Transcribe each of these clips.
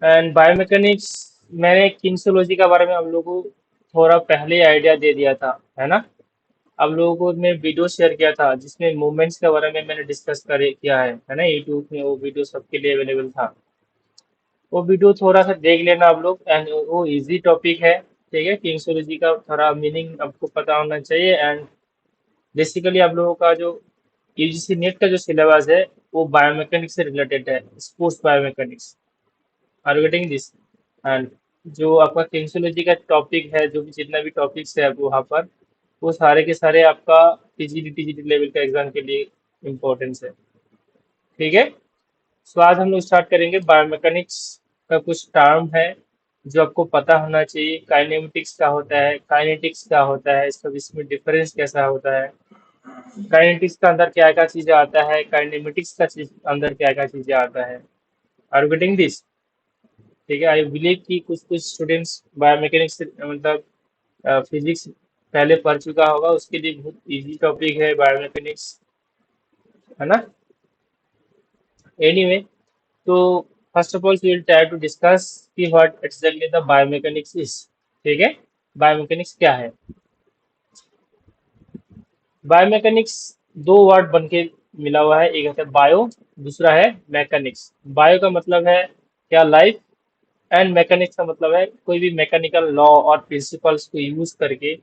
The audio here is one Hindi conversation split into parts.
एंड बायोमैकेनिक्स, मैंने किन्सियोलॉजी के बारे में हम लोगों को थोड़ा पहले आइडिया दे दिया था, है ना। आप लोगों को मैं वीडियो शेयर किया था जिसमें मूवमेंट्स के बारे में मैंने डिस्कस करे किया है ना। यूट्यूब में वो वीडियो सबके लिए अवेलेबल था। वो वीडियो थोड़ा सा देख लेना आप लोग। एंड वो इजी टॉपिक है, ठीक है। किन्सियोलॉजी का थोड़ा मीनिंग आपको पता होना चाहिए। एंड बेसिकली आप लोगों का जो यूजीसी नेट का जो सिलेबस है वो बायोमैकेनिक्स से रिलेटेड है, sports biomechanics. Are you getting this? And जो आपका किन्सियोलॉजी का टॉपिक है, जो भी जितना भी टॉपिक्स है वहाँ पर, वो सारे के सारे आपका पीजीडी टीजीडी लेवल का एग्जाम के लिए इम्पोर्टेंस है, ठीक है। सो आज हम लोग स्टार्ट करेंगे बायोमैकेनिक्स का कुछ टर्म है जो आपको पता होना चाहिए। काइनेमेटिक्स क्या होता है, काइनेटिक्स क्या होता है, इसका इसमें डिफरेंस कैसा होता है, काइनेटिक्स का अंदर क्या क्या चीजें आता है, काइनेमेटिक्स का अंदर क्या क्या चीजें आता है। Are getting this? ठीक है। आई बिलीव कि कुछ कुछ स्टूडेंट्स बायोमैकेनिक्स मतलब फिजिक्स पहले पढ़ चुका होगा, उसके लिए बहुत इजी टॉपिक है बायोमैकेनिक्स, है ना। एनीवे, तो first of all we will try to discuss कि what exactly the biomechanics is, ठीक है। बायोमैकेनिक्स क्या है? बायोमैकेनिक्स दो वर्ड बन के मिला हुआ है, एक है बायो, दूसरा है मैकेनिक्स। बायो का मतलब है क्या, लाइफ। एंड मैकेनिक्स का मतलब है कोई भी मैकेनिकल लॉ और प्रिंसिपल्स को यूज करके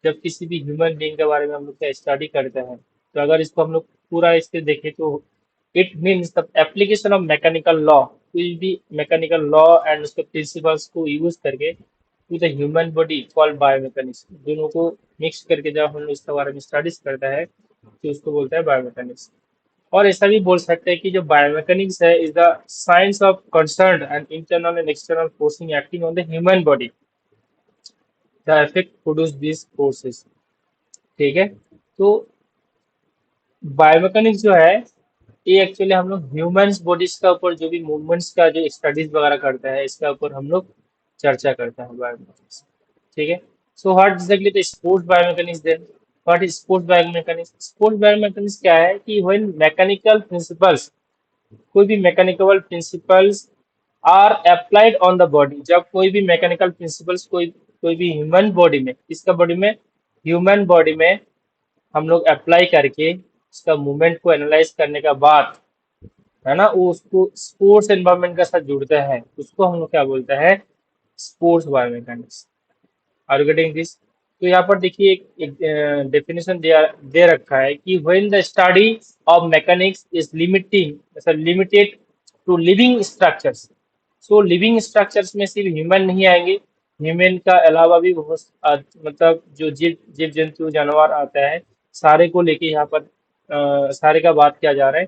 जब किसी भी ह्यूमन बीइंग के बारे में हम लोग का स्टडी करते हैं, तो अगर इसको हम लोग पूरा इसके देखें तो it means the application of mechanical law, कोई भी मैकेनिकल लॉ एंड उसके प्रिंसिपल्स को यूज करके to the human body called biomechanics. दोनों को मिक्स करके जब हम लोग इसके बारे में स्टडीज करता है तो उसको बोलता है बायोमैकेनिक्स। और ऐसा भी बोल सकते हैं कि जो बायोमैकेनिक्स है is the science of concern and internal and external forcing acting on the human body, the effect produce this forces, ठीक है। तो बायोमैकेनिक्स जो है ये एक्चुअली हम लोग ह्यूमंस बॉडीज का ऊपर जो भी मूवमेंट्स का जो स्टडीज वगैरह करता है इसका ऊपर हम लोग चर्चा करता है बायोमैकेनिक्स, ठीक है। So what exactly the sports biomechanics then? What is sports biomechanics? Sports biomechanics क्या है कि व्हेन मैकेनिकल प्रिंसिपल्स, कोई भी mechanical principles are applied on the body, जब कोई भी मैकेनिकल प्रिंसिपल्स कोई कोई भी ह्यूमन बॉडी में, इसका बॉडी में, ह्यूमन बॉडी में हम लोग अप्लाई करके उसका मूवमेंट को एनालाइज करने के बाद, है ना, वो उसको स्पोर्ट्स एनवायरनमेंट के साथ जुड़ते हैं, उसको हम लोग क्या बोलते हैं, sports biomechanics. Are you getting this? तो यहाँ पर देखिए एक डेफिनेशन दे रखा है कि when the study of mechanics is limited to living structures. So living structures में सिर्फ ह्यूमन नहीं आएंगे, ह्यूमन का अलावा भी बहुत मतलब जो जीव जीव जंतु जानवर आता है, सारे को लेके यहाँ पर सारे का बात किया जा रहा है।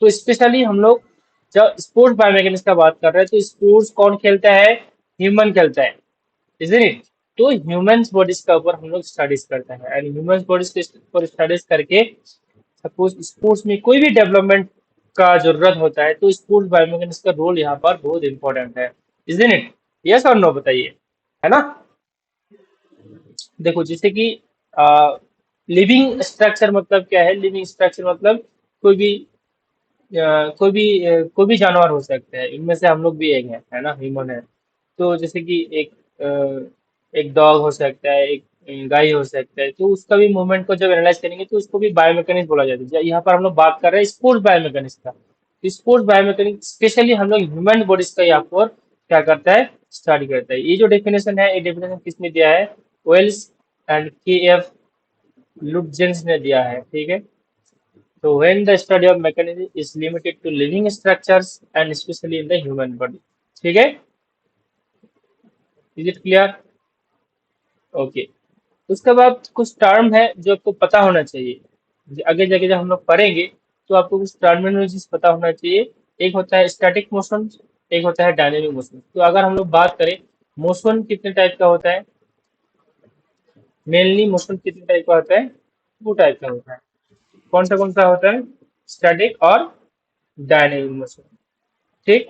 तो स्पेशली हम लोग जब स्पोर्ट्स बायोमैकेनिक्स का बात कर रहे हैं तो स्पोर्ट्स कौन खेलता है, ह्यूमन खेलता है, इजंट इट। तो ह्यूमंस बॉडीज का ऊपर हम लोग स्टडीज करते हैं एंड ह्यूमंस बॉडीज के ऊपर स्टडीज करके सपोज स्पोर्ट्स में कोई भी डेवलपमेंट का जरूरत होता है तो स्पोर्ट्स बायोमैकेनिक्स का रोल यहाँ पर बहुत इंपॉर्टेंट है, इजंट इट। यस और नो बताइए, है ना। देखो जैसे कि लिविंग स्ट्रक्चर मतलब क्या है, लिविंग स्ट्रक्चर मतलब कोई भी कोई भी जानवर हो सकता है, इनमें से हम लोग भी एक है ना, ह्यूमन है। तो जैसे कि एक डॉग हो सकता है, एक गाय हो सकता है, तो उसका भी मूवमेंट को जब एनालाइज करेंगे तो उसको भी बायोमैकेनिक्स बोला जाता है। यहाँ पर हम लोग बात कर रहे हैं स्पोर्ट्स बायोमैकेनिक्स का। स्पोर्ट्स बायोमैकेनिक्स स्पेशली हम लोग ह्यूमन बॉडीज का यहाँ पर क्या करता है, स्टडी करता है। ये जो डेफिनेशन है, ये डेफिनेशन किसने दिया है, वेल्स एंड के एफ लुटजेंस ने दिया है, ठीक है। So when the study of mechanism is limited to living structures and especially in the human body, ठीक है। Is it clear? ओके। उसके बाद कुछ टर्म है जो आपको पता होना चाहिए, आगे जाके जब हम लोग पढ़ेंगे तो आपको कुछ टर्मिनोलॉजीज पता होना चाहिए। एक होता है स्टैटिक मोशन, एक होता है डायनेमिक मोशन। तो अगर हम लोग बात करें मोशन कितने टाइप का होता है, मेनली मोशन कितने टाइप का होता है, टू टाइप का होता है। कौन सा होता है, स्टैटिक और डायनेमिक मोशन, ठीक।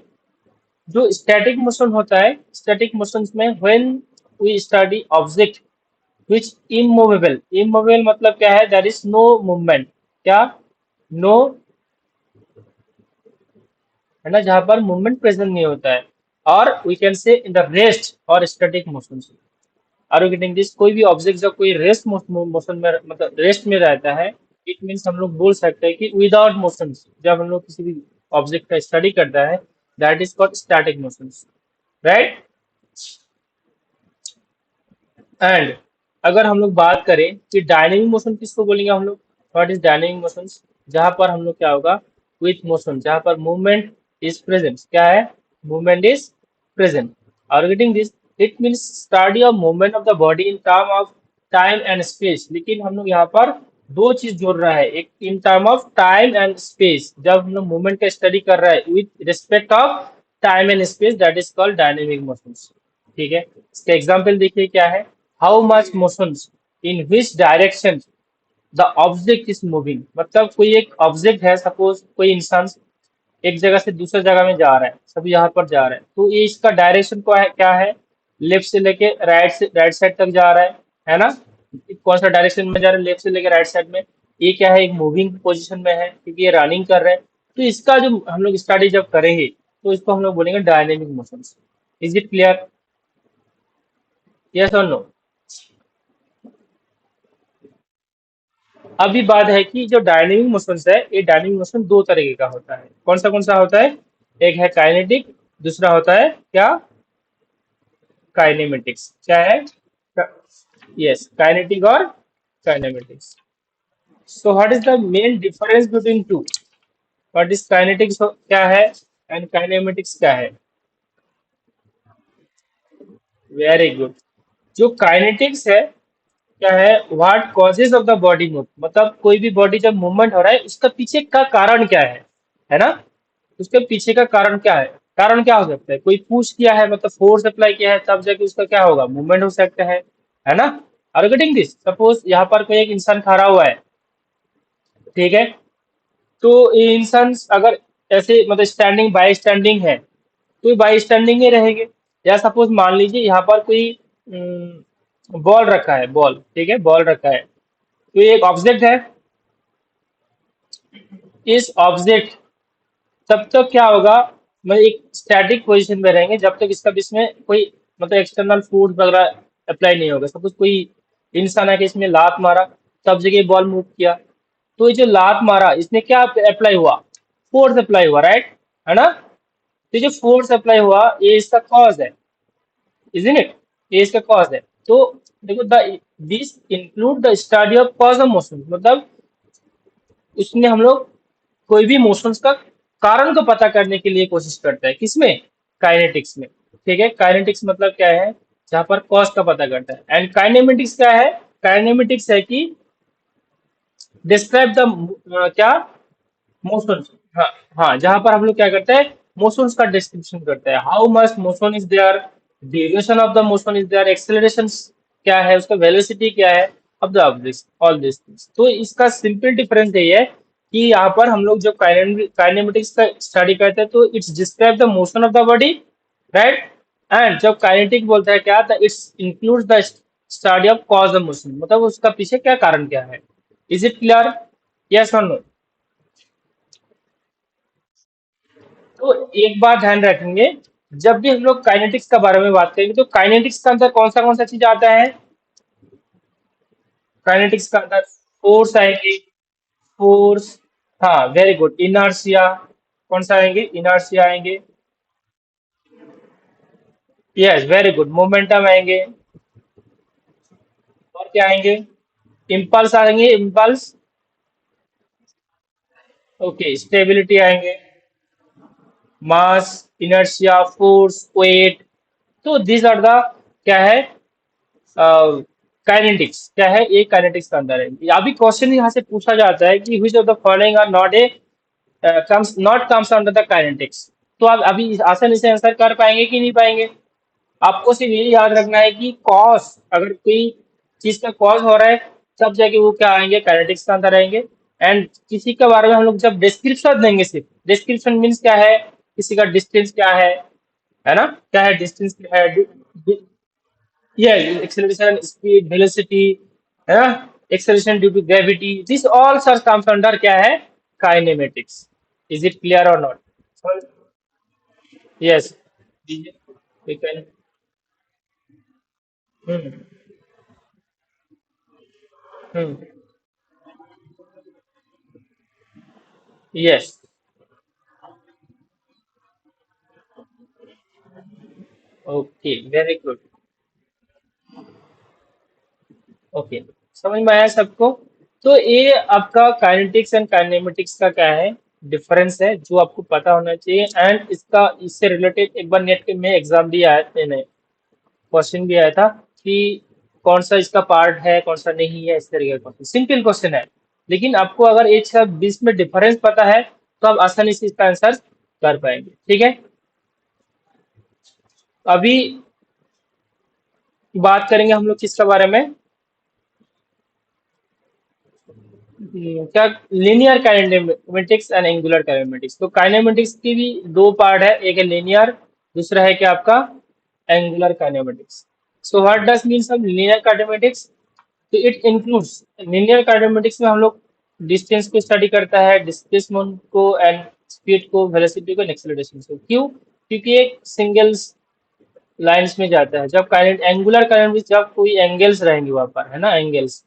जो स्टैटिक मोशन होता है, स्टैटिक मोशंस में when we study object which immovable, immovable मतलब क्या है, देयर इज नो मूवमेंट, क्या, नो, है ना, जहां पर मूवमेंट प्रेजेंट नहीं होता है। और we can say in the rest और static motion. Are you getting this? कोई भी ऑब्जेक्ट जब कोई रेस्ट मोशन में मतलब रेस्ट में रहता है, इट मीन्स हम लोग बोल सकते हैं कि विदाउट मोशन। जब हम लोग किसी भी ऑब्जेक्ट का स्टडी करता है, that is called static motion, right. And अगर हम लोग बात करें कि डायनेमिक मोशन किसको बोलेंगे हम लोग, व्हाट इज डायनेमिक मोशन? जहां पर हम लोग क्या होगा, विथ मोशन, जहां पर मूवमेंट इज प्रेजेंट, क्या है, movement is present. Are getting this? It means study of movement of the body in term of time and space. लेकिन हम लोग यहाँ पर दो चीज जोड़ रहा है, एक इन term of time and space. जब हम लोग मूवमेंट का स्टडी कर रहा है with respect of time and space, that is called dynamic motion. ठीक है, इसका एग्जाम्पल देखिए क्या है। How much motion in which direction the object is moving. मतलब कोई एक ऑब्जेक्ट है, सपोज कोई इंसान एक जगह से दूसरी जगह में जा रहा है, सब यहाँ पर जा रहा है, तो ये इसका डायरेक्शन को है क्या है, लेफ्ट से लेके राइट साइड तक जा रहा है ना। कौन सा डायरेक्शन में जा रहा है, लेफ्ट से लेके राइट साइड में। ये क्या है, एक मूविंग पोजीशन में है क्योंकि ये रनिंग कर रहे हैं। तो इसका जो हम लोग स्टडी जब करेंगे, तो इसको हम लोग बोलेंगे dynamic motion. Is it clear? Yes और नो? अभी बात है कि जो डायनेमिक मोशन है, ये डायनेमिक मोशन दो तरीके का होता है। कौन सा होता है? एक है काइनेटिक, दूसरा होता है क्या, काइनेमेटिक्स। क्या है? यस, काइनेटिक और kinematics. So what is the main difference between two? What is kinetics क्या है एंड काइनेमेटिक्स क्या है? Very good. जो काइनेटिक्स है क्या है, what causes of the body move. मतलब कोई भी बॉडी जब मूवमेंट हो रहा है, उसका पीछे का कारण क्या है ना। उसके पीछे का कारण क्या है? कारण क्या हो सकता है? कोई पुश किया है, मतलब फोर्स अप्लाई किया है, तब जाके उसका क्या होगा, मूवमेंट हो सकता है ना। Are getting this? सपोज यहाँ पर कोई एक इंसान खड़ा हुआ है, ठीक है। तो ये इंसान अगर ऐसे मतलब स्टैंडिंग बाय स्टैंडिंग है, तो ये बाय स्टैंडिंग ही रहेंगे। या सपोज मान लीजिए यहाँ पर कोई बॉल रखा है, बॉल, ठीक है, बॉल रखा है, तो ये एक ऑब्जेक्ट है। इस ऑब्जेक्ट तब तक क्या होगा, मतलब एक स्टैटिक पोजीशन में रहेंगे जब तक इसका बीच में कोई मतलब एक्सटर्नल फोर्स वगैरह अप्लाई नहीं होगा। सपोज कोई इंसान है कि इसमें लात मारा, तब जगह बॉल मूव किया, तो ये जो लात मारा इसमें क्या अप्लाई हुआ, फोर्स अप्लाई हुआ, राइट, है ना। तो जो फोर्स अप्लाई हुआ, ये इसका कॉज है, इजंट इट? ये इसका कॉज है। तो देखो, the this include the study of cause of motion. मतलब उसमें हम लोग कोई भी मोशंस का कारण को पता करने के लिए कोशिश करते हैं, किसमें, काइनेटिक्स में। ठीक है, काइनेटिक्स मतलब क्या है, जहां पर कॉज का पता करता है। एंड काइनेमेटिक्स क्या है, काइनेमेटिक्स है कि डिस्क्राइब द क्या, मोशन। हाँ, हाँ, जहां पर हम लोग क्या करते हैं, मोशंस का डिस्क्रिप्शन करते हैं। How much motion is there, duration of the motion is there, acceleration क्या है, उसका वेलोसिटी क्या है of the object, all this things. तो इसका सिंपल डिफरेंस ये है कि यहाँ पर हम लोग जब काइनेमेटिक्स का स्टडी करते हैं, तो it's describe the motion of the body, right. And जब काइनेटिक बोलता है क्या, it's includes the study of cause of motion. मतलब उसका पीछे क्या कारण क्या है। Is it clear? यस और नो? तो एक बात ध्यान रखेंगे, जब भी हम लोग काइनेटिक्स का बारे में बात करेंगे, तो काइनेटिक्स का अंदर कौन सा चीज आता है, काइनेटिक्स का अंदर फोर्स आएंगे, फोर्स, हाँ, वेरी गुड, इनर्शिया, कौन सा आएंगे, इनर्शिया आएंगे। यस, वेरी गुड, मोमेंटम आएंगे। और क्या आएंगे, इम्पल्स आएंगे, इम्पल्स। ओके, स्टेबिलिटी आएंगे, मास, इनर्शिया, फोर्स, वेट। तो दीज आर द क्या है, काइनेटिक्स क्या है, ये काइनेटिक्स का अंदर है। अभी क्वेश्चन यहाँ से पूछा जाता है कि which of the following are not a comes under the kinetics. तो आप अभी आसानी से आंसर कर पाएंगे कि नहीं पाएंगे? आपको सिर्फ यही याद रखना है कि कॉस, अगर कोई चीज का कॉज हो रहा है, तब जाके वो क्या आएंगे, काइनेटिक्स का अंदर आएंगे। एंड किसी के बारे में हम लोग जब डिस्क्रिप्शन देंगे, सिर्फ डिस्क्रिप्शन मीन्स क्या है, किसी का डिस्टेंस क्या है ना, क्या है, डिस्टेंस क्या है, yeah, acceleration, speed, velocity, है ना, acceleration due to gravity, this all such comes under क्या है, kinematics. Is it clear or not? So, yes, we can. Hmm. Hmm. Yes. Okay, very good. Okay, समझ में आया सबको? तो ये आपका काइनेटिक्स एंड काइनेमेटिक्स का क्या है, डिफरेंस है, जो आपको पता होना चाहिए। एंड इसका इससे रिलेटेड एक बार नेट में एग्जाम भी आया था, क्वेश्चन भी आया था कि कौन सा इसका पार्ट है, कौन सा नहीं है, इस तरीके का क्वेश्चन, सिंपल क्वेश्चन है। लेकिन आपको अगर एक साथ बीच में डिफरेंस पता है तो आप आसानी से इसका आंसर कर पाएंगे। ठीक है, अभी बात करेंगे हम लोग किसके बारे में, क्या, linear kinematics and angular kinematics. तो काइनेमेटिक्स की भी दो पार्ट है, एक है लीनियर, दूसरा है क्या आपका angular kinematics. So what does means of linear kinematics? तो इट इंक्लूड्स, लीनियर काइनेमेटिक्स में हम लोग डिस्टेंस को स्टडी करता है, डिस्प्लेसमेंट को एंड स्पीड को, वेलोसिटी को, एक्सेलरेशन को। क्यों? क्योंकि एक सिंगल्स लाइंस में जाता है। जब एंगुलर काइनेमेटिक्स, जब कोई एंगल्स रहेंगे वहां पर, है ना, एंगल्स।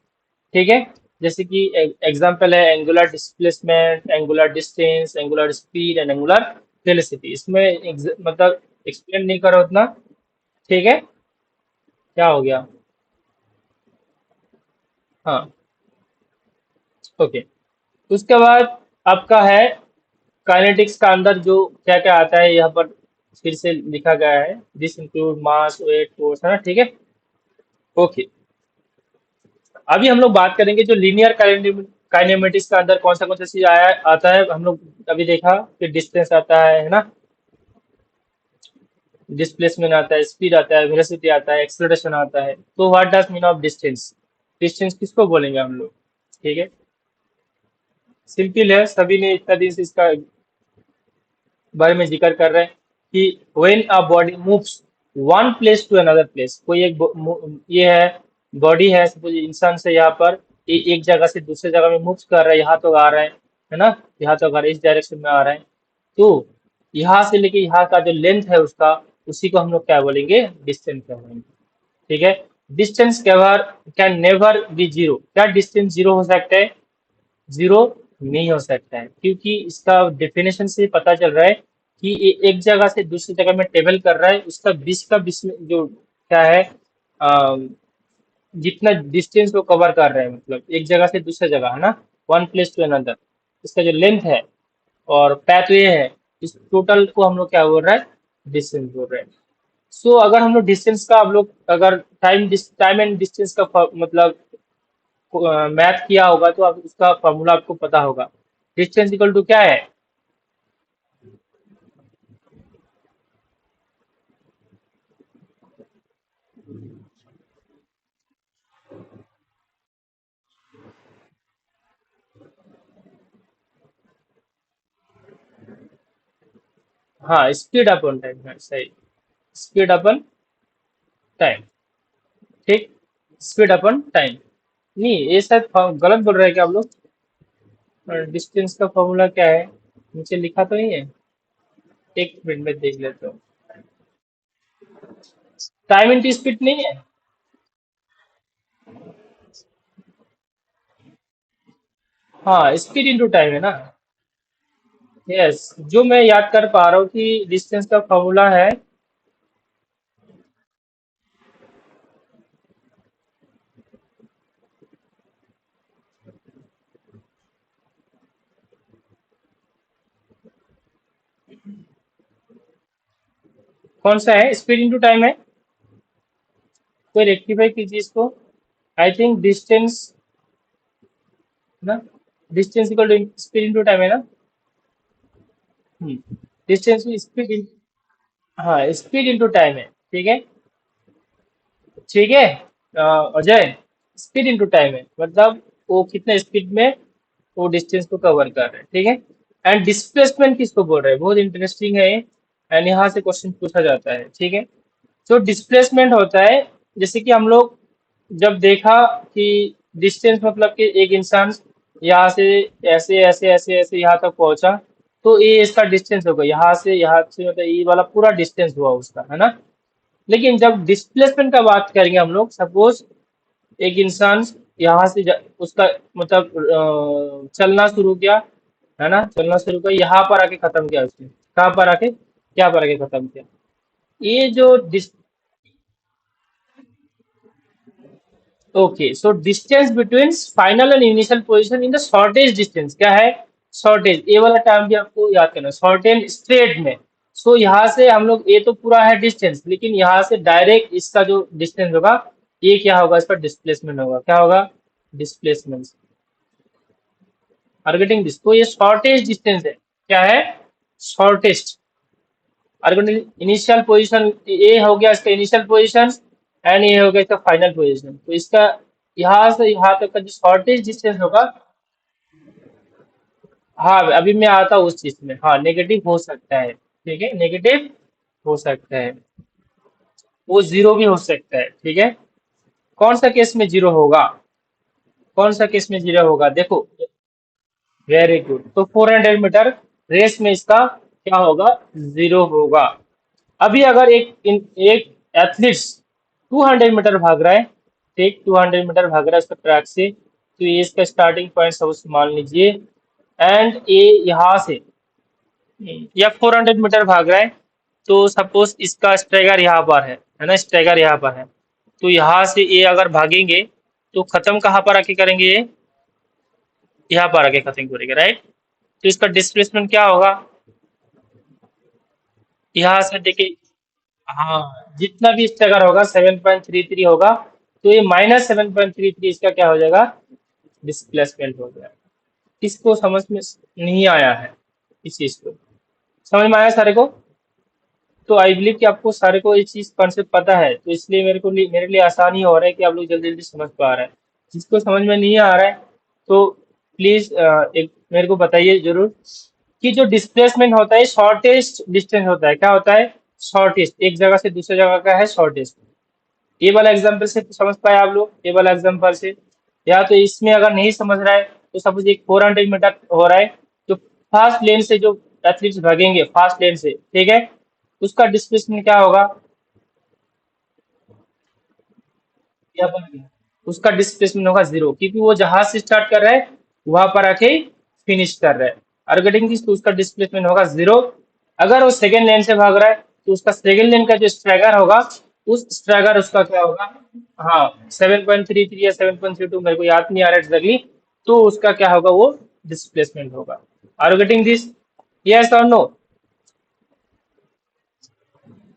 ठीक है, जैसे कि एग्जांपल है angular displacement, angular distance, angular speed and angular velocity. इसमें मतलब एक्सप्लेन नहीं करो उतना। ठीक है, क्या हो गया? हाँ, ओके। उसके बाद आपका है काइनेटिक्स का अंदर जो क्या क्या आता है, यहाँ पर फिर से लिखा गया है, this include mass, weight, force, है ना। ठीक है, ओके। अभी हम लोग बात करेंगे जो लीनियर काइनेमेटिक्स का अंदर कौन सा चीज आया आता है। हम लोग अभी देखा कि डिस्टेंस आता है ना, डिस्प्लेसमेंट आता है, स्पीड आता है, वेलोसिटी आता है, एक्सेलरेशन आता है। तो what does mean of distance? Distance किसको बोलेंगे हम लोग? ठीक है, सिंपल है, सभी ने इतना दिन से इसका बारे में जिक्र कर रहे हैं कि when a body moves one place to another place, कोई एक ये है, बॉडी है सपोज, इंसान से यहाँ पर एक जगह से दूसरे जगह में मूव कर रहा है, यहाँ तो आ रहा है ना, यहाँ तो अगर इस डायरेक्शन में आ रहा है, तो यहाँ से लेके यहाँ का जो लेंथ है उसका, उसी को हम लोग क्या बोलेंगे, डिस्टेंस क्या बोलेंगे। ठीक है, distance can never be zero. क्या डिस्टेंस जीरो हो सकता है? जीरो नहीं हो सकता है, क्योंकि इसका डेफिनेशन से पता चल रहा है कि ये एक जगह से दूसरी जगह में ट्रेवल कर रहा है, उसका बीच का बीच में जो क्या है, अ, जितना डिस्टेंस वो कवर कर रहा है, मतलब एक जगह से दूसरी जगह, है ना, वन प्लेस टू अनदर, इसका जो लेंथ है और पाथवे है, इस टोटल को हम लोग क्या बोल रहे हैं, डिस्टेंस बोल रहे हैं। सो अगर हम लोग डिस्टेंस का, हम लोग अगर टाइम एंड डिस्टेंस का मतलब मैथ किया होगा तो आप उसका फॉर्मूला आपको पता होगा। डिस्टेंस इक्वल टू क्या है? हाँ, स्पीड अपॉन टाइम है, सही, स्पीड अपॉन टाइम। ठीक, स्पीड अपॉन टाइम। नहीं, ये शायद गलत बोल रहे हैं क्या आप लोग? डिस्टेंस का फॉर्मूला क्या है, नीचे लिखा तो नहीं है? एक मिनट में देख लेता हूँ। टाइम इंटू स्पीड नहीं है? हाँ, स्पीड इंटू टाइम है ना। यस, जो मैं याद कर पा रहा हूँ कि डिस्टेंस का फॉर्मूला है, कौन सा है, स्पीड इंटू टाइम है। कोई रेक्टिफाई कीजिए इसको। आई थिंक डिस्टेंस ना, distance equal to speed into time है ना। डिस्टेंस की स्पीड, हाँ, स्पीड इंटू टाइम है। ठीक है, ठीक है, अजय, स्पीड इंटू टाइम है, मतलब वो कितने स्पीड में वो डिस्टेंस को कवर कर रहे हैं। ठीक है, एंड डिस्प्लेसमेंट किसको बोल रहे हैं, बहुत इंटरेस्टिंग है, एंड यहाँ से क्वेश्चन पूछा जाता है। ठीक है, जो डिस्प्लेसमेंट होता है, जैसे कि हम लोग जब देखा कि डिस्टेंस मतलब कि एक इंसान यहाँ से ऐसे ऐसे ऐसे ऐसे यहाँ तक पहुंचा, तो ये इसका डिस्टेंस होगा, यहाँ से मतलब ये वाला पूरा डिस्टेंस हुआ उसका, है ना। लेकिन जब डिस्प्लेसमेंट का बात करेंगे हम लोग, सपोज एक इंसान यहाँ से उसका मतलब चलना शुरू किया, है ना, चलना शुरू किया, यहाँ पर आके खत्म किया उसने, कहाँ पर आके, क्या पर आके खत्म किया। ये जो डिस okay, so distance between final and initial position in the shortage distance क्या है, शॉर्टेज, ये वाला टर्म भी आपको याद करना है, शॉर्टेज स्ट्रेट में। सो यहाँ से हम लोग, ये तो पूरा है डिस्टेंस, लेकिन यहाँ से डायरेक्ट इसका जो डिस्टेंस होगा, ये क्या होगा, इसका डिस्प्लेसमेंट होगा, क्या होगा, डिस्प्लेसमेंट। आर गेटिंग दिस, तो ये शॉर्टेज डिस्टेंस है, क्या है, शॉर्टेस्ट। अगर इनिशियल पोजीशन ये हो गया इसका इनिशियल पोजीशन, एंड ये हो गया इसका फाइनल पोजीशन, तो इसका यहाँ से यहाँ तक का जो शॉर्टेज डिस्टेंस होगा। हाँ, अभी मैं आता हूँ उस चीज में, हाँ नेगेटिव हो सकता है, ठीक है, नेगेटिव हो सकता है, वो जीरो भी हो सकता है, ठीक है। कौन सा केस में जीरो होगा, कौन सा केस में जीरो होगा, देखो, वेरी गुड, तो 400 मीटर रेस में इसका क्या होगा, जीरो होगा। अभी अगर एक एथलीट 200 मीटर भाग रहा है, ठीक, 200 मीटर भाग रहा है उसका ट्रैक से, तो ये इसका स्टार्टिंग पॉइंट सपोज मान लीजिए, एंड ये यहाँ से या 400 मीटर भाग रहा है, तो सपोज इसका स्ट्राइकर यहाँ पर है ना, स्ट्राइकर यहाँ पर है, तो यहाँ से ये अगर भागेंगे तो खत्म कहाँ पर आके करेंगे, ये यहाँ पर आके खत्म करेंगे, राइट। तो इसका डिस्प्लेसमेंट क्या होगा, यहाँ से देखिए, हाँ, जितना भी स्ट्रगल होगा 7.33 होगा, तो ये -7.33 इसका क्या हो जाएगा, डिस्प्लेसमेंट हो गया। इसको समझ में नहीं आया है, इस चीज को समझ में आया सारे को। तो आई बिलीव कि आपको सारे को ये चीज कॉन्सेप्ट पता है, तो इसलिए मेरे लिए आसानी हो रहा है कि आप लोग जल्दी जल्दी समझ पा रहे हैं। जिसको समझ में नहीं आ रहा है, तो प्लीज एक मेरे को बताइए जरूर, कि जो डिस्प्लेसमेंट होता है शॉर्टेस्ट डिस्टेंस होता है, क्या होता है, शॉर्टेस्ट, एक जगह से दूसरी जगह का है शॉर्टेस्ट। ये वाला एग्जाम्पल से समझ पाए आप लोग, ये वाला एग्जाम्पल से, या तो इसमें अगर नहीं समझ रहा है, तो सपोज एक 400 मीटर हो रहा है, तो फास्ट लेन से जो एथलीट्स भागेंगे फास्ट लेन से, ठीक है, उसका डिस्प्लेसमेंट क्या होगा, क्या बन गया, उसका डिस्प्लेसमेंट होगा जीरो, क्योंकि वो जहां से स्टार्ट कर रहा है वहां पर आके फिनिश कर रहा है। और गेटिंग दिस, तो उसका डिस्प्लेसमेंट होगा जीरो। अगर वो सेकेंड लेन से भाग रहा है, तो उसका सेकेंड लेन का जो स्ट्राइकर होगा, उस स्ट्राइकर उसका क्या होगा, हाँ 7.33 या 7.32, मेरे को याद नहीं आ रहा एग्जैक्टली, तो उसका क्या होगा, वो डिस्प्लेसमेंट होगा। आर गेटिंग दिस, यस और नो।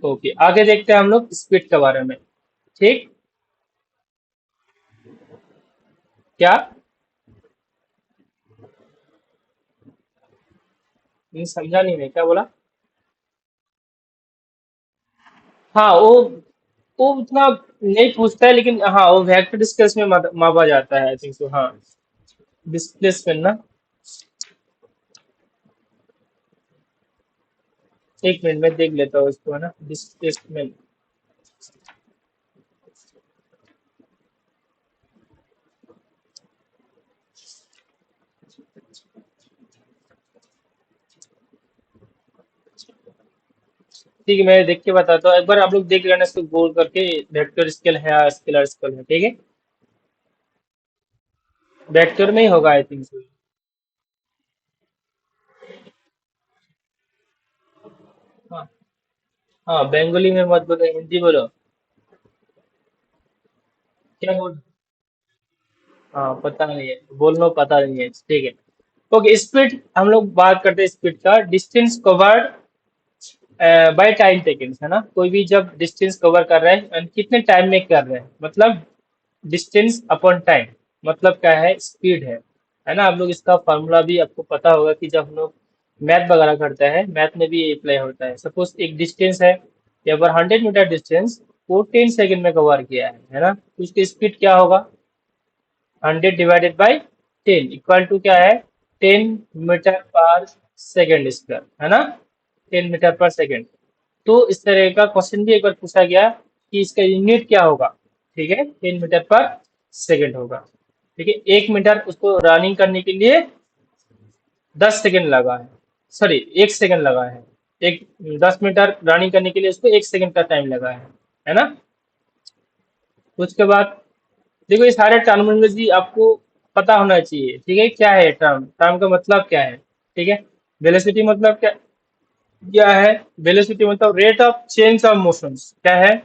ओके, आगे देखते हैं हम लोग स्पीड के बारे में, ठीक, क्या, नहीं समझा नहीं, मैं क्या बोला। हाँ, वो उतना नहीं पूछता है, लेकिन हाँ वो वेक्टर स्केल्स में मापा जाता है, आई थिंक सो, हाँ। डिस्प्लेसमेंट ना, एक मिनट में देख लेता हूँ इसको, है ना, डिस्प्लेसमेंट। ठीक है, मैं देख के बताता हूँ, एक बार आप लोग देख लेना इसको गोल करके, वेक्टर स्केल है या स्केलर स्केल है, ठीक है, वेक्टर में ही होगा आई थिंक सो। हाँ, हाँ, बंगाली में मत बोलो, हिंदी बोलो, क्या बोल, हाँ पता नहीं है, बोलना पता नहीं है, ठीक है। ओके, स्पीड हम लोग बात करते हैं, स्पीड का distance covered by time taken, है ना, कोई भी जब डिस्टेंस कवर कर रहा है and कितने टाइम में कर रहे हैं, मतलब डिस्टेंस अपॉन टाइम, मतलब क्या है, स्पीड है ना। आप लोग इसका फॉर्मूला भी आपको पता होगा, कि जब हम लोग मैथ वगैरह करते हैं, मैथ में भी अप्लाई होता है। सपोज एक डिस्टेंस है, या पर 100 मीटर डिस्टेंस वो 10 सेकेंड में कवर किया है ना, तो उसकी स्पीड क्या होगा, 100 डिवाइडेड बाई 10 इक्वल टू क्या है, 10 मीटर पर सेकेंड स्क्वायर, है ना, 10 मीटर पर सेकेंड। तो इस तरह का क्वेश्चन भी एक बार पूछा गया, कि इसका यूनिट क्या होगा, ठीक है, 10 मीटर पर सेकेंड होगा, ठीक है। 1 मीटर उसको रनिंग करने के लिए 10 सेकेंड लगा है, सॉरी 1 सेकेंड लगा है, एक 10 मीटर रनिंग करने के लिए उसको 1 सेकेंड का टाइम लगा है, है ना। उसके बाद देखो, ये सारे टर्मिनोलॉजी आपको पता होना चाहिए, ठीक है। क्या है टर्म, टर्म का मतलब क्या है, ठीक है। वेलोसिटी मतलब क्या क्या है? वेलोसिटी मतलब rate of change of motions, क्या है?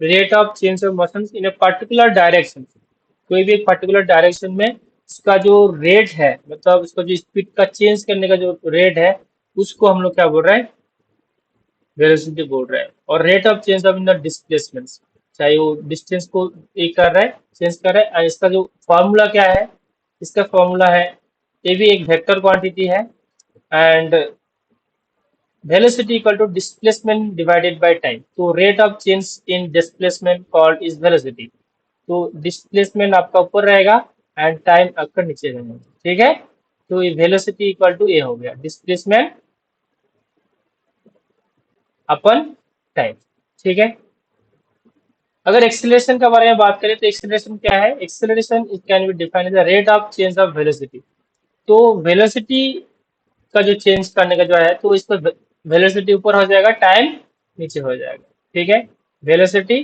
Rate of change of motions in a particular direction. कोई भी एक पर्टिकुलर डायरेक्शन में उसका जो रेट है, मतलब उसका जो स्पीड का चेंज करने का जो रेट है, उसको हम लोग क्या बोल रहे हैं? वेलोसिटी बोल रहे हैं। और rate of change of in the displacement, चाहे वो डिस्टेंस को ये कर रहा है, चेंज कर रहा है। और इसका जो फॉर्मूला क्या है? इसका फॉर्मूला है, ये भी एक वेक्टर क्वांटिटी है, and velocity equal to displacement divided by time. तो rate of change in displacement called is velocity. तो displacement आपका ऊपर रहेगा एंड टाइम आपका नीचे रहेगा, ठीक है। तो ये velocity equal to ये हो गया displacement अपन टाइम, ठीक है। अगर एक्सीलरेशन के बारे में बात करें तो एक्सीलरेशन क्या है? Acceleration it can be defined as the rate of change of velocity. तो वेलोसिटी का जो चेंज करने का जो है, तो इस पर वेलोसिटी ऊपर हो जाएगा, टाइम नीचे हो जाएगा, ठीक है। Velocity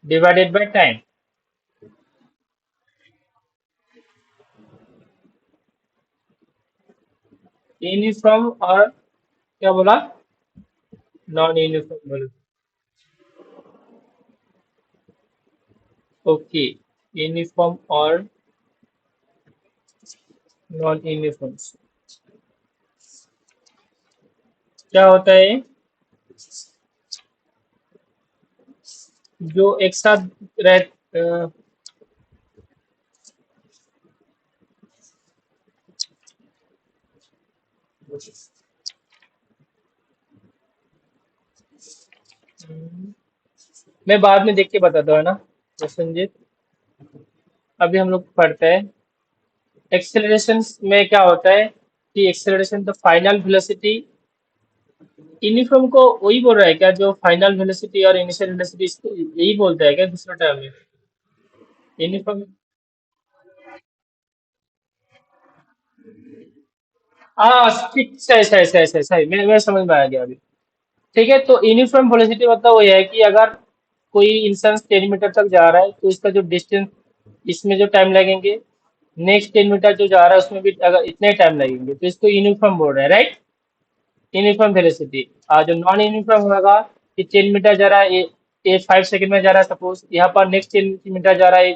divided by time. Uniform और क्या बोला? Non uniform velocity. Okay, uniform और नॉन यूनिफॉर्म क्या होता है? जो एक साथ रह मैं बाद में देख के बताता हूँ, है ना, तो संजीत। अभी हम लोग पढ़ते हैं एक्सेलरेशन में क्या होता है कि acceleration the final velocity. Uniform को वही बोल रहा है क्या, जो फाइनल वेलोसिटी और इनिशियल वेलोसिटी, इसको यही बोलता है क्या दूसरा टर्म में? यूनिफॉर्म, हाँ ठीक, सही सही सही सही सही, मैं समझ में आ गया अभी। ठीक है, तो यूनिफॉर्म वेलोसिटी मतलब वो है कि अगर कोई इंसान 10 मीटर तक जा रहा है तो इसका जो डिस्टेंस, इसमें जो टाइम लगेंगे, नेक्स्ट 10 मीटर जो जा रहा है उसमें भी अगर इतने टाइम लगेंगे, तो इसको यूनिफॉर्म बोल रहे हैं, राइट। Uniform velocity. और जो नॉन यूनिफॉर्म होगा कि 10 मीटर जा रहा है ये 5 सेकंड में जा रहा है, सपोज यहाँ पर नेक्स्ट 10 मीटर जा रहा है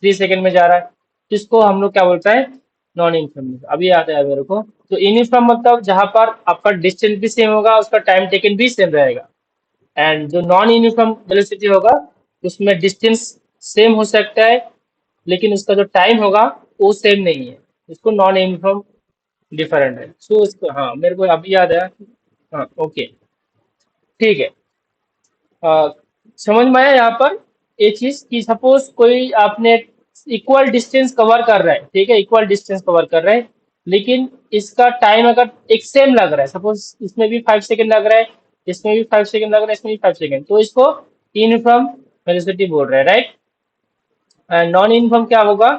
3 सेकंड में जा रहा है, तो इसको हम लोग क्या बोलते हैं? Non uniform. अभी याद आया मेरे को। तो यूनिफॉर्म मतलब जहां पर आपका डिस्टेंस भी सेम होगा, उसका टाइम टेकन भी सेम रहेगा। एंड जो नॉन यूनिफॉर्म वेलोसिटी होगा, उसमें डिस्टेंस सेम हो सकता है, लेकिन उसका जो टाइम होगा वो सेम नहीं है। इसको नॉन यूनिफॉर्म डिफरेंट है। सो इसको, हाँ मेरे को अभी याद है। हाँ ओके, ठीक है। अ, समझ में आया यहाँ पर एक चीज कि सपोज कोई आपने इक्वल डिस्टेंस कवर कर रहा है, ठीक है, इक्वल डिस्टेंस कवर कर रहा है, लेकिन इसका टाइम अगर एक सेम लग रहा है, सपोज इसमें भी 5 सेकंड लग रहा है, इसमें भी 5 सेकंड लग रहा है, इसमें भी 5 सेकंड, तो इसको यूनिफॉर्म वेलोसिटी बोल रहे हैं, राइट। नॉन यूनिफॉर्म क्या होगा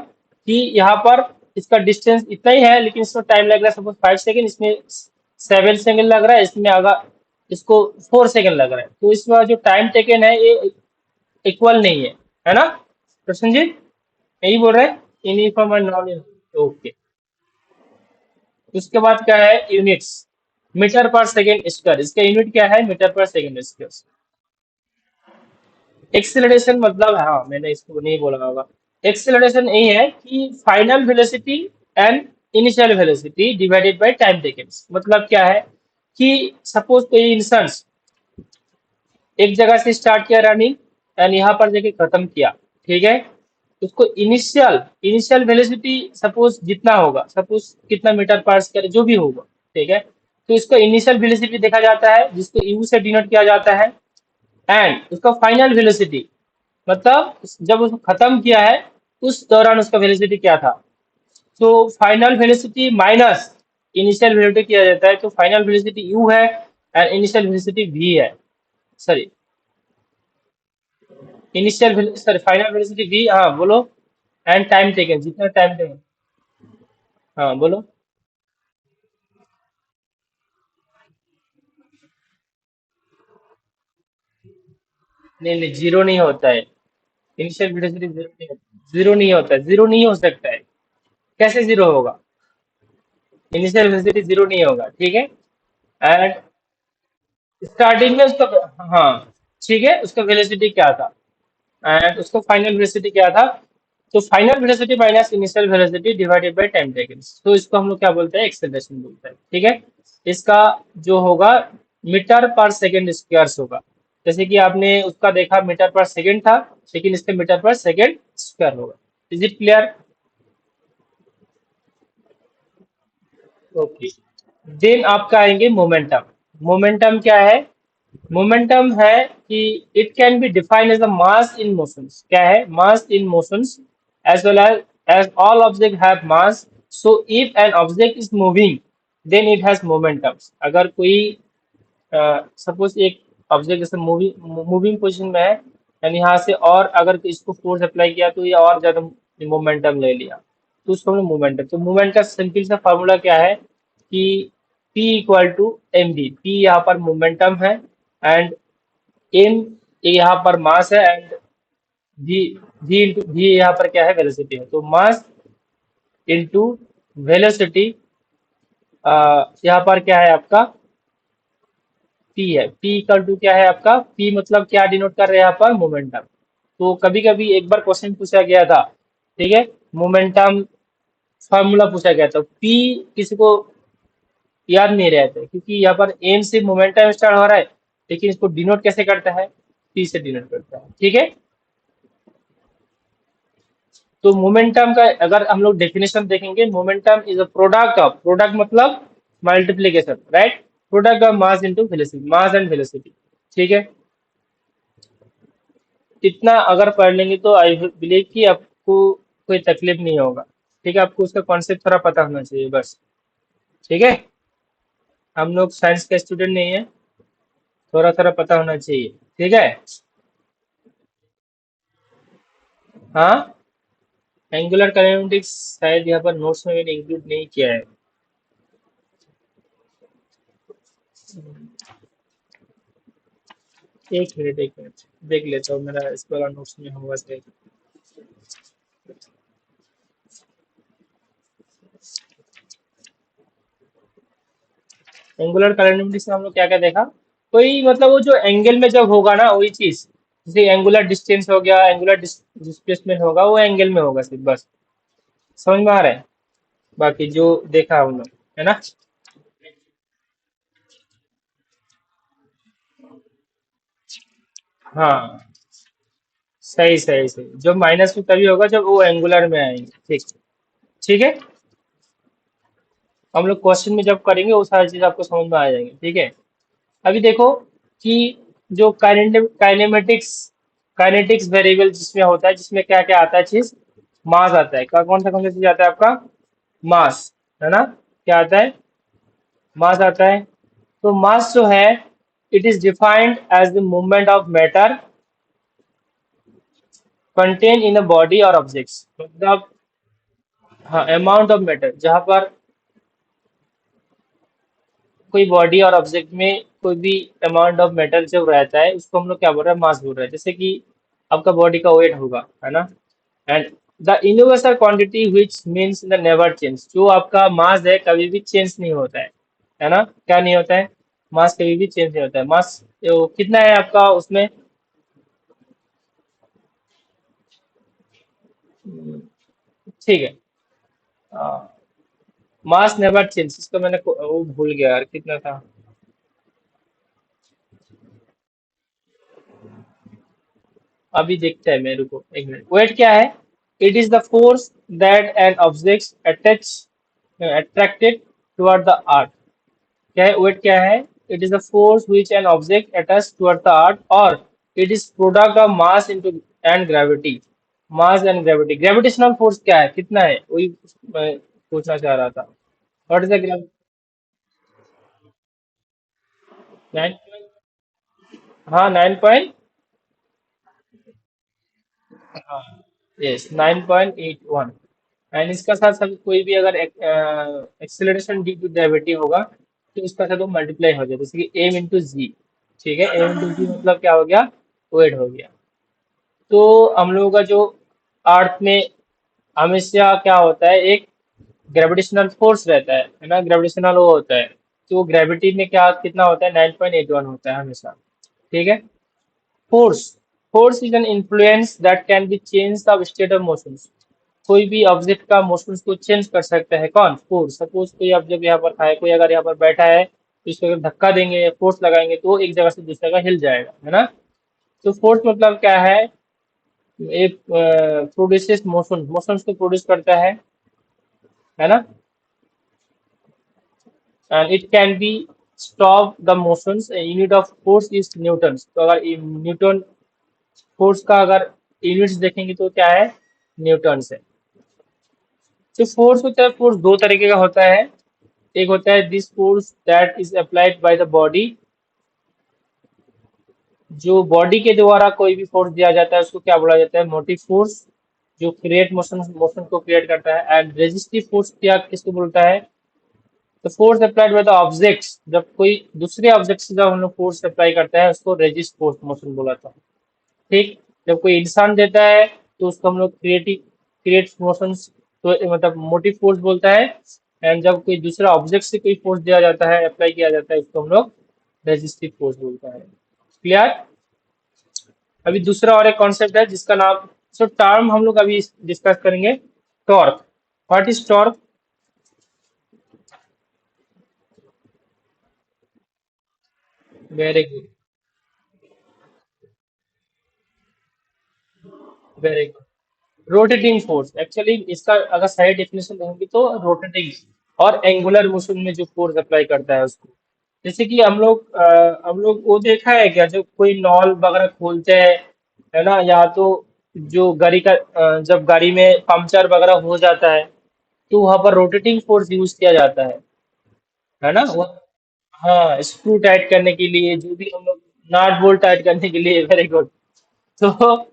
कि यहाँ पर इसका डिस्टेंस इतना ही है, लेकिन इसमें टाइम लग रहा है सपोज 5 सेकंड, इसमें 7 सेकंड लग रहा है, इसमें अगर इसको 4 सेकंड लग रहा है, तो इसमें जो टाइम टेकन है ये इक्वल नहीं है ना कृष्ण जी? यही बोल रहे हैं यूनिफॉर्म और नॉन यूनिफॉर्म, ओके। उसके बाद क्या है? Units, metre per second square, इसका यूनिट क्या है? Metre per second square. Acceleration मतलब, हाँ मैंने इसको नहीं बोला होगा। एक्सेलरेशन यही है कि final velocity and initial velocity divided by time taken. मतलब क्या है कि सपोज कोई इंसान एक जगह से स्टार्ट किया रनिंग एंड यहाँ पर जाके खत्म किया, ठीक है। उसको इनिशियल इनिशियल वेलोसिटी सपोज जितना होगा, सपोज कितना मीटर पर सेकंड जो भी होगा, ठीक है, तो इसको इनिशियल वेलोसिटी देखा जाता है, जिसको यू से डिनोट किया जाता है। एंड उसका फाइनल वेलोसिटी मतलब जब उसको खत्म किया है उस दौरान उसका वेलोसिटी क्या था। तो final velocity minus initial velocity किया जाता है, तो फाइनल वेलोसिटी यू है एंड इनिशियल वेलोसिटी वी है। Sorry, initial sorry final velocity V, हाँ बोलो। एंड टाइम टेकन, जितना टाइम टेकन, हाँ बोलो। नहीं नहीं, जीरो नहीं होता है। इनिशियल वेलोसिटी जीरो नहीं होता, जीरो नहीं होता है, जीरो नहीं हो सकता है। कैसे जीरो होगा? इनिशियल वेलोसिटी जीरो नहीं होगा, ठीक है। एंड स्टार्टिंग में उसका, हाँ ठीक है, उसका वेलोसिटी क्या था एंड उसका फाइनल वेलोसिटी क्या था? तो final velocity minus initial velocity divided by time taken, तो इसको हम लोग क्या बोलते हैं? एक्सेलरेशन बोलते हैं, ठीक है। इसका जो होगा मीटर पर सेकेंड स्क्वायर होगा। जैसे कि आपने उसका देखा मीटर पर सेकेंड था, लेकिन इसके मीटर पर सेकेंड स्क्वायर होगा। Is it clear? Okay. Then आपका आएंगे मोमेंटम। मोमेंटम क्या है? मोमेंटम है कि it can be defined as a mass in motions. क्या है? Mass in motions as well as all object have mass. So if an object is moving then it has momentum. अगर कोई सपोज एक ऑब्जेक्ट जैसे मूविंग मूविंग पोजिशन में है यानी यहाँ से, और अगर इसको फोर्स अप्लाई किया तो ये और ज्यादा मोमेंटम ले लिया, तो उसको हम मोमेंटम। तो मूवमेंट का सिंपल सा फार्मूला क्या है कि P equal to M V. P यहाँ पर मोमेंटम है एंड एम यहाँ पर मास है एंड वी, वी यहाँ पर क्या है? वेलोसिटी है। तो मास इंटू वेलोसिटी, यहाँ पर क्या है आपका? पी है। पी इक्वल टू क्या है आपका? पी मतलब क्या डिनोट कर रहे हैं यहाँ पर? मोमेंटम। तो कभी कभी एक बार क्वेश्चन पूछा गया था, ठीक है, मोमेंटम फार्मूला पूछा गया था, पी किसी को याद नहीं रहता है, क्योंकि यहाँ पर एम से मोमेंटम स्टार्ट हो रहा है, लेकिन इसको डिनोट कैसे करता है? पी से डिनोट करता है, ठीक है। तो मोमेंटम का अगर हम लोग डेफिनेशन देखेंगे, momentum is a product of, product मतलब multiplication, right? Product of mass into velocity, mass and velocity, ठीक है। इतना अगर पढ़ लेंगे तो आई बिलीव कि आपको कोई तकलीफ नहीं होगा, ठीक है। आपको उसका कॉन्सेप्ट थोड़ा पता होना चाहिए बस, ठीक है। हम लोग साइंस के स्टूडेंट नहीं है, थोड़ा थोड़ा पता होना चाहिए, ठीक है। हाँ, एंगुलर काइनेमेटिक्स शायद यहाँ पर नोट्स में मैंने इंक्लूड नहीं किया है। एक मिनट देख लेता हूँ, मेरा इस वाला नोट्स में होगा शायद। एंगुलर काइनेमेटिक्स में हम लोग क्या क्या देखा? कोई मतलब वो जो एंगल में जब होगा ना वही चीज, जैसे एंगुलर डिस्टेंस हो गया, एंगुलर डिस्प्लेसमेंट होगा, वो एंगल में होगा सिर्फ, बस। समझ में आ रहा है? बाकी जो देखा हम लोग, है ना। हाँ, सही सही सही, जब माइनस में तभी होगा जब वो एंगुलर में आएंगे, ठीक। ठीक है, हम लोग क्वेश्चन में जब करेंगे वो सारी चीज आपको समझ में आ जाएंगे, ठीक है। अभी देखो कि जो काइनेमेटिक्स, काइनेटिक्स वेरिएबल जिसमें होता है, जिसमें क्या क्या आता है चीज? मास आता है। कौन सा चीज आता है आपका? मास, है ना। क्या आता है? मास आता है। तो मास जो है, it is defined as the movement of matter contain in a body और ऑब्जेक्ट्स, मतलब हाँ, अमाउंट ऑफ मैटर, जहां पर कोई बॉडी और ऑब्जेक्ट में कोई भी अमाउंट ऑफ मेटल जब रहता है, उसको हम लोग क्या बोल रहे हैं? मास बोल रहे हैं। जैसे कि आपका बॉडी का वेट होगा, है ना। And the universal quantity which means the never change, जो आपका मास है कभी भी चेंज नहीं होता है ना। क्या नहीं होता है? मास कभी भी चेंज नहीं होता है। मास कितना है आपका उसमें? ठीक है, मास नेवर चेंज, इसको मैंने वो भूल गया यार, कितना था। अभी देखते हैं, मेरे को एक मिनट। वेट क्या है? It is the force that an object attach attracted toward the earth। क्या है? वेट क्या है? It is the force which an object attached toward the earth, और it is product of mass into and gravity. Mass and gravity, gravitational force क्या है, कितना है, वही मैं पूछना चाह रहा था। What is the gravity? 9, हाँ 9 पॉइंट, हाँ यस 9.81। एंड इसका साथ साथ कोई भी अगर एक्सेलरेशन ड्यू टू ग्रेविटी होगा तो उसका साथ वो मल्टीप्लाई हो जाए, जैसे कि एम इंटू जी। ठीक है, एम इंटू जी मतलब क्या हो गया? वेट हो गया। तो हम लोगों का जो अर्थ में हमेशा क्या होता है, एक ग्रेविटेशनल फोर्स रहता है ना, ग्रेविटेशनल वो होता है। तो ग्रेविटी में क्या कितना होता है, 9.81 होता है हमेशा। ठीक है। Force, force is an influence that can be change the state of motion. कोई भी ऑब्जेक्ट का मोशन को चेंज कर सकता है कौन, फोर्स। सपोज कोई ऑब्जेक्ट यहाँ पर है, कोई अगर यहाँ पर बैठा है तो इसको अगर धक्का देंगे, फोर्स लगाएंगे तो वो एक जगह से दूसरी जगह हिल जाएगा, है ना। तो फोर्स मतलब क्या है, एक प्रोड्यूसेस मोशन, मोशंस को प्रोड्यूस करता है ना। And it can be stop the motions, unit of force is Newton. तो अगर न्यूटन फोर्स का अगर यूनिट्स देखेंगे तो क्या है, न्यूटन है। जो फोर्स होता है, फोर्स दो तरीके का होता है। एक होता है this force that is applied by the body, जो बॉडी के द्वारा कोई भी फोर्स दिया जाता है उसको क्या बोला जाता है, मोटिव फोर्स, जो क्रिएट मोशन, मोशन को क्रिएट करता है। एंड रेजिस्टिव फोर्स क्या किसको बोलता है, तो force applied by the objects, जब कोई दूसरे ऑब्जेक्ट से जब हम लोग फोर्स अप्लाई करता है उसको रेजिस्ट फोर्स मोशन बोला था। ठीक। जब कोई इंसान देता है तो उसको हम लोग क्रिएट मोशंस, तो मतलब मोटिव फोर्स बोलता है। एंड जब कोई दूसरा ऑब्जेक्ट से कोई फोर्स दिया जाता है, अप्लाई किया जाता है, उसको हम लोग रेजिस्टिव फोर्स बोलता है। क्लियर। अभी दूसरा और एक कॉन्सेप्ट है जिसका नाम, सो टर्म हम लोग अभी डिस्कस करेंगे, torque. What is torque. Very good, very good. Rotating force, actually इसका अगर सही डेफिनेशन देंगे तो रोटेटिंग और एंगुलर मोशन में जो फोर्स अप्लाई करता है उसको। जैसे कि हम लोग वो देखा है क्या, जो कोई नॉल वगैरह खोलते हैं, है ना, या तो जो गाड़ी का जब गाड़ी में पंचर वगैरह हो जाता है तो वहां पर रोटेटिंग फोर्स यूज किया जाता है ना वो। हाँ, स्क्रू टाइट करने के लिए, जो भी हम लोग नट बोल्ट टाइट करने के लिए, वेरी गुड। तो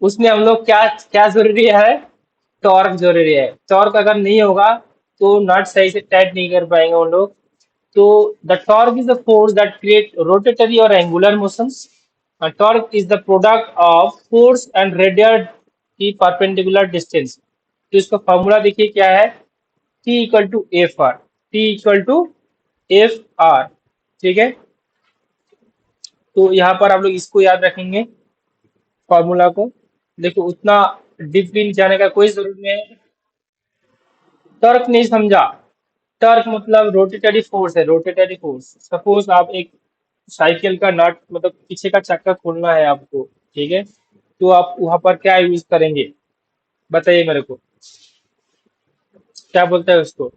उसमें हम लोग क्या क्या जरूरी है, टॉर्क जरूरी है। टॉर्क अगर नहीं होगा तो नट सही से टाइट नहीं कर पाएंगे हम लोग। तो the torque is the force that create rotatory और angular motions. Torque is the product of force and radial की परपेंडिकुलर डिस्टेंस। तो इसका फॉर्मूला देखिए क्या है, T equal to F R, T equal to F R. ठीक है। तो यहाँ पर आप लोग इसको याद रखेंगे, फॉर्मूला को। देखो उतना डीपली जाने का कोई जरूरत नहीं है। टर्क नहीं समझा, टर्क मतलब रोटेटरी फोर्स है, रोटेटरी फोर्स। सपोज आप एक साइकिल का नट, मतलब पीछे का चक्का खोलना है आपको, ठीक है, तो आप वहां पर क्या यूज करेंगे, बताइए मेरे को, क्या बोलते हैं उसको।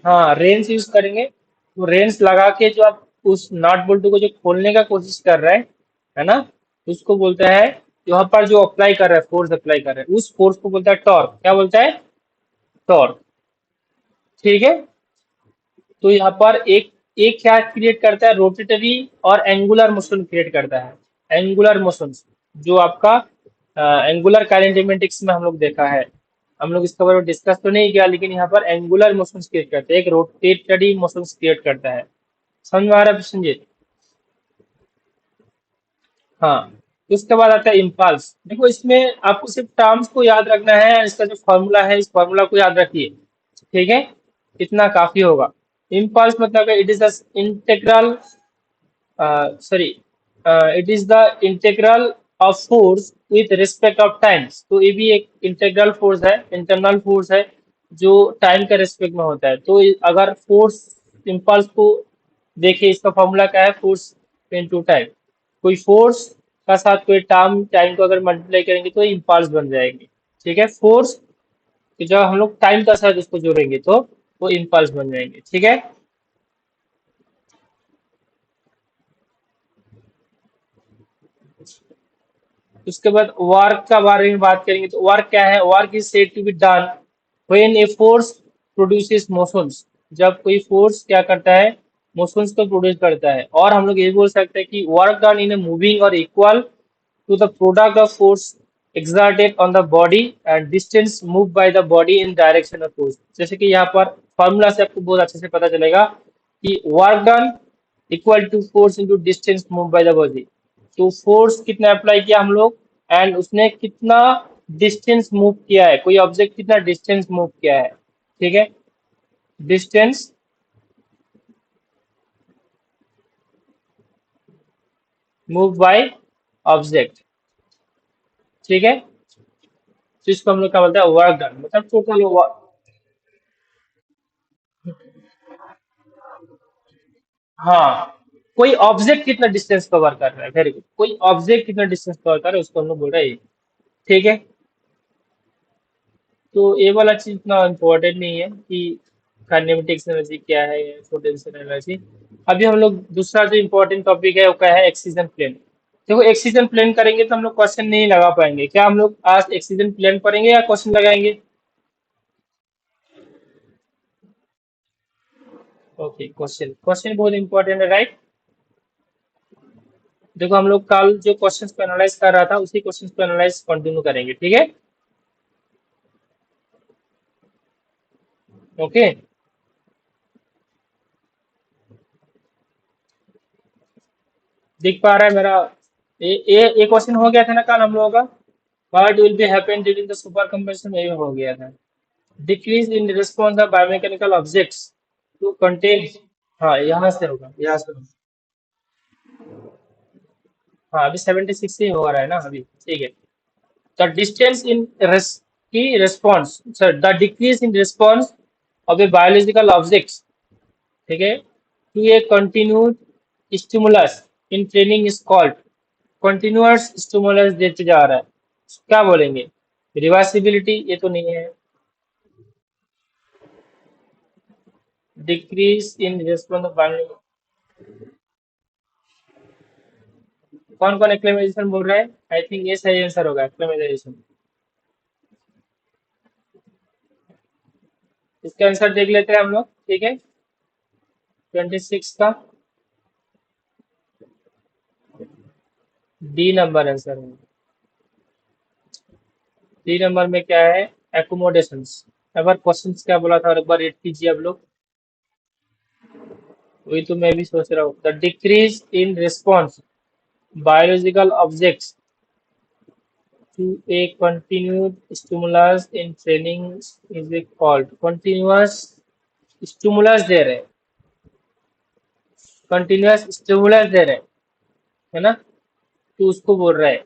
हाँ, रेंच यूज करेंगे। तो रेंच लगा के जो आप उस नट बोल्ट को जो खोलने का कोशिश कर रहे हैं, है ना, उसको बोलता है, यहाँ पर जो अप्लाई कर रहा है, फोर्स अप्लाई कर रहा है, उस फोर्स को बोलता है टॉर्क। क्या बोलता है, टॉर्क। ठीक है। तो यहाँ पर एक एक क्या क्रिएट करता है, रोटेटरी और एंगुलर मोशन क्रिएट करता है। एंगुलर मोशन जो आपका एंगुलर काइनेमेटिक्स में हम लोग देखा है, हम लोग इसके बारे में डिस्कस तो नहीं किया, लेकिन यहाँ पर एंगुलर मोशन क्रिएट करता है, एक रोटेटरी मोशन क्रिएट करता है। समझ में आ रहा है संजय। हाँ। उसके बाद आता है इम्पल्स। देखो इसमें आपको सिर्फ टर्म्स को याद रखना है, इसका जो फॉर्मूला है इस फॉर्मूला को याद रखिए। ठीक है, इतना काफी होगा। इम्पल्स मतलब it is integral, sorry, it is the integral of force with respect of time। तो ये भी एक इंटेग्रल फोर्स है, इंटरनल फोर्स है, जो टाइम के रेस्पेक्ट में होता है। तो अगर फोर्स इम्पल्स को देखिए, इसका फॉर्मूला क्या है, फोर्स इनटू टाइम। कोई फोर्स का साथ कोई टाइम टाइम को अगर मल्टीप्लाई करेंगे तो इम्पल्स बन जाएंगे। ठीक है, फोर्स कि जब हम लोग टाइम का साथ उसको जोड़ेंगे तो वो इम्पल्स बन जाएंगे। ठीक है। उसके बाद वर्क का बारे में बात करेंगे, तो वर्क क्या है, work is said to be done when a force produces motions. जब कोई फोर्स क्या करता है, मोशंस को प्रोड्यूस करता है। और हम लोग ये बोल सकते हैं कि work done in a moving और equal to the product of force exerted on the body and distance moved by the body in direction of force। जैसे कि यहाँ पर फॉर्मूला से आपको बहुत अच्छे से पता चलेगा कि work done equal to force into distance move by the body. तो फोर्स कितना अप्लाई किया हम लोग, एंड उसने कितना डिस्टेंस मूव किया है, कोई ऑब्जेक्ट कितना डिस्टेंस मूव किया है। ठीक है, डिस्टेंस मूव बाय ऑब्जेक्ट। ठीक है, तो इसको हम लोग क्या बोलते हैं, वर्क डन, मतलब टोटल। हाँ, कोई ऑब्जेक्ट कितना डिस्टेंस कवर कर रहा है, वेरी गुड, कोई ऑब्जेक्ट कितना डिस्टेंस कवर कर रहा है उसको हम लोग बोल रहे हैं ये। ठीक है, तो ये वाला चीज इतना इम्पोर्टेंट नहीं है कि काइनेमेटिक्स एनर्जी क्या है या पोटेंशियल एनर्जी। अभी हम लोग दूसरा जो इम्पोर्टेंट टॉपिक है वो क्या है, एक्सीजन प्लेन। देखो एक्सीजन प्लेन करेंगे तो हम लोग क्वेश्चन नहीं लगा पाएंगे, क्या हम लोग आज एक्सीजन प्लेन पढ़ेंगे या क्वेश्चन लगाएंगे। ओके, क्वेश्चन क्वेश्चन बहुत इंपॉर्टेंट है, राइट। देखो हम लोग कल जो क्वेश्चंस को एनालाइज कर रहा था उसी क्वेश्चंस को एनालाइज कंटिन्यू करेंगे, ठीक है। ओके, दिख पा रहा है मेरा। ये क्वेश्चन हो गया था ना कल हम लोगों का, what will be happen during the super compression, ये हो गया था। Decrease in response of biomechanical objects to contain. हाँ, यहाँ से होगा, यहाँ से होगा। हाँ, अभी 76 से ही हो रहा है ना अभी, ठीक है। द डिस्टेंस इन की response, sir the decrease in response of a biological objects, ठीक है, to a continued stimulus in training is called. Continuous stimulus देते जा रहा है, क्या बोलेंगे, रिवर्सिबिलिटी, ये तो नहीं है। Decrease in response of biological, कौन कौन एक्लेमेशन बोल रहा है, आई थिंक ये सही आंसर होगा, एक्लेमेशन। इसका आंसर देख लेते हैं हम लोग, ठीक है। 26 का डी नंबर आंसर है। डी नंबर में क्या है, एकोमोडेशंस। एक बार क्वेश्चन क्या बोला था और एक बार रेड कीजिए आप लोग। वही तो मैं भी सोच रहा हूँ, the decrease in response biological objects to a continued stimulus in training is a called। continuous stimulus दे रहे, कंटिन्यूअस स्टिमुलस दे रहे, है ना, तो उसको बोल रहा है।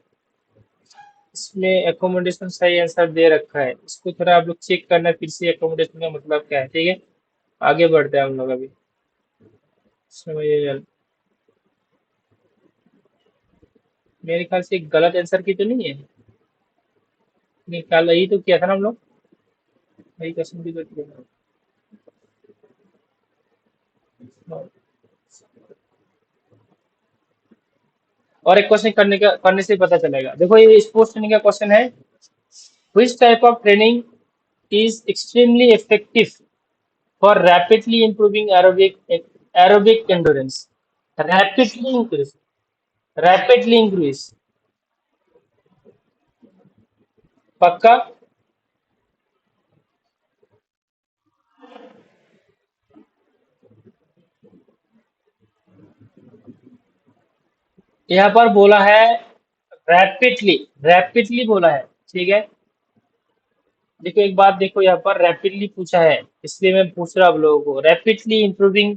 इसमें एकोमोडेशन सही आंसर दे रखा है, इसको थोड़ा आप लोग चेक करना फिर से, एकोमोडेशन का मतलब क्या है, ठीक है। आगे बढ़ते हैं हम लोग अभी, समझिए। मेरे ख्याल से गलत आंसर की तो नहीं है, नहीं ख्याल यही तो किया था ना हम लोग, यही क्वेश्चन भी तो किया था। और एक क्वेश्चन करने से पता चलेगा, देखो ये स्पोर्ट्स ट्रेनिंग का क्वेश्चन है, which type of training is extremely effective for rapidly improving aerobic endurance। rapidly increase, rapidly increase, पक्का। यहाँ पर बोला है रैपिडली, रैपिडली बोला है, ठीक है। देखो एक बात देखो, यहाँ पर रैपिडली पूछा है, इसलिए मैं पूछ रहा हूँ आप लोगों को, rapidly improving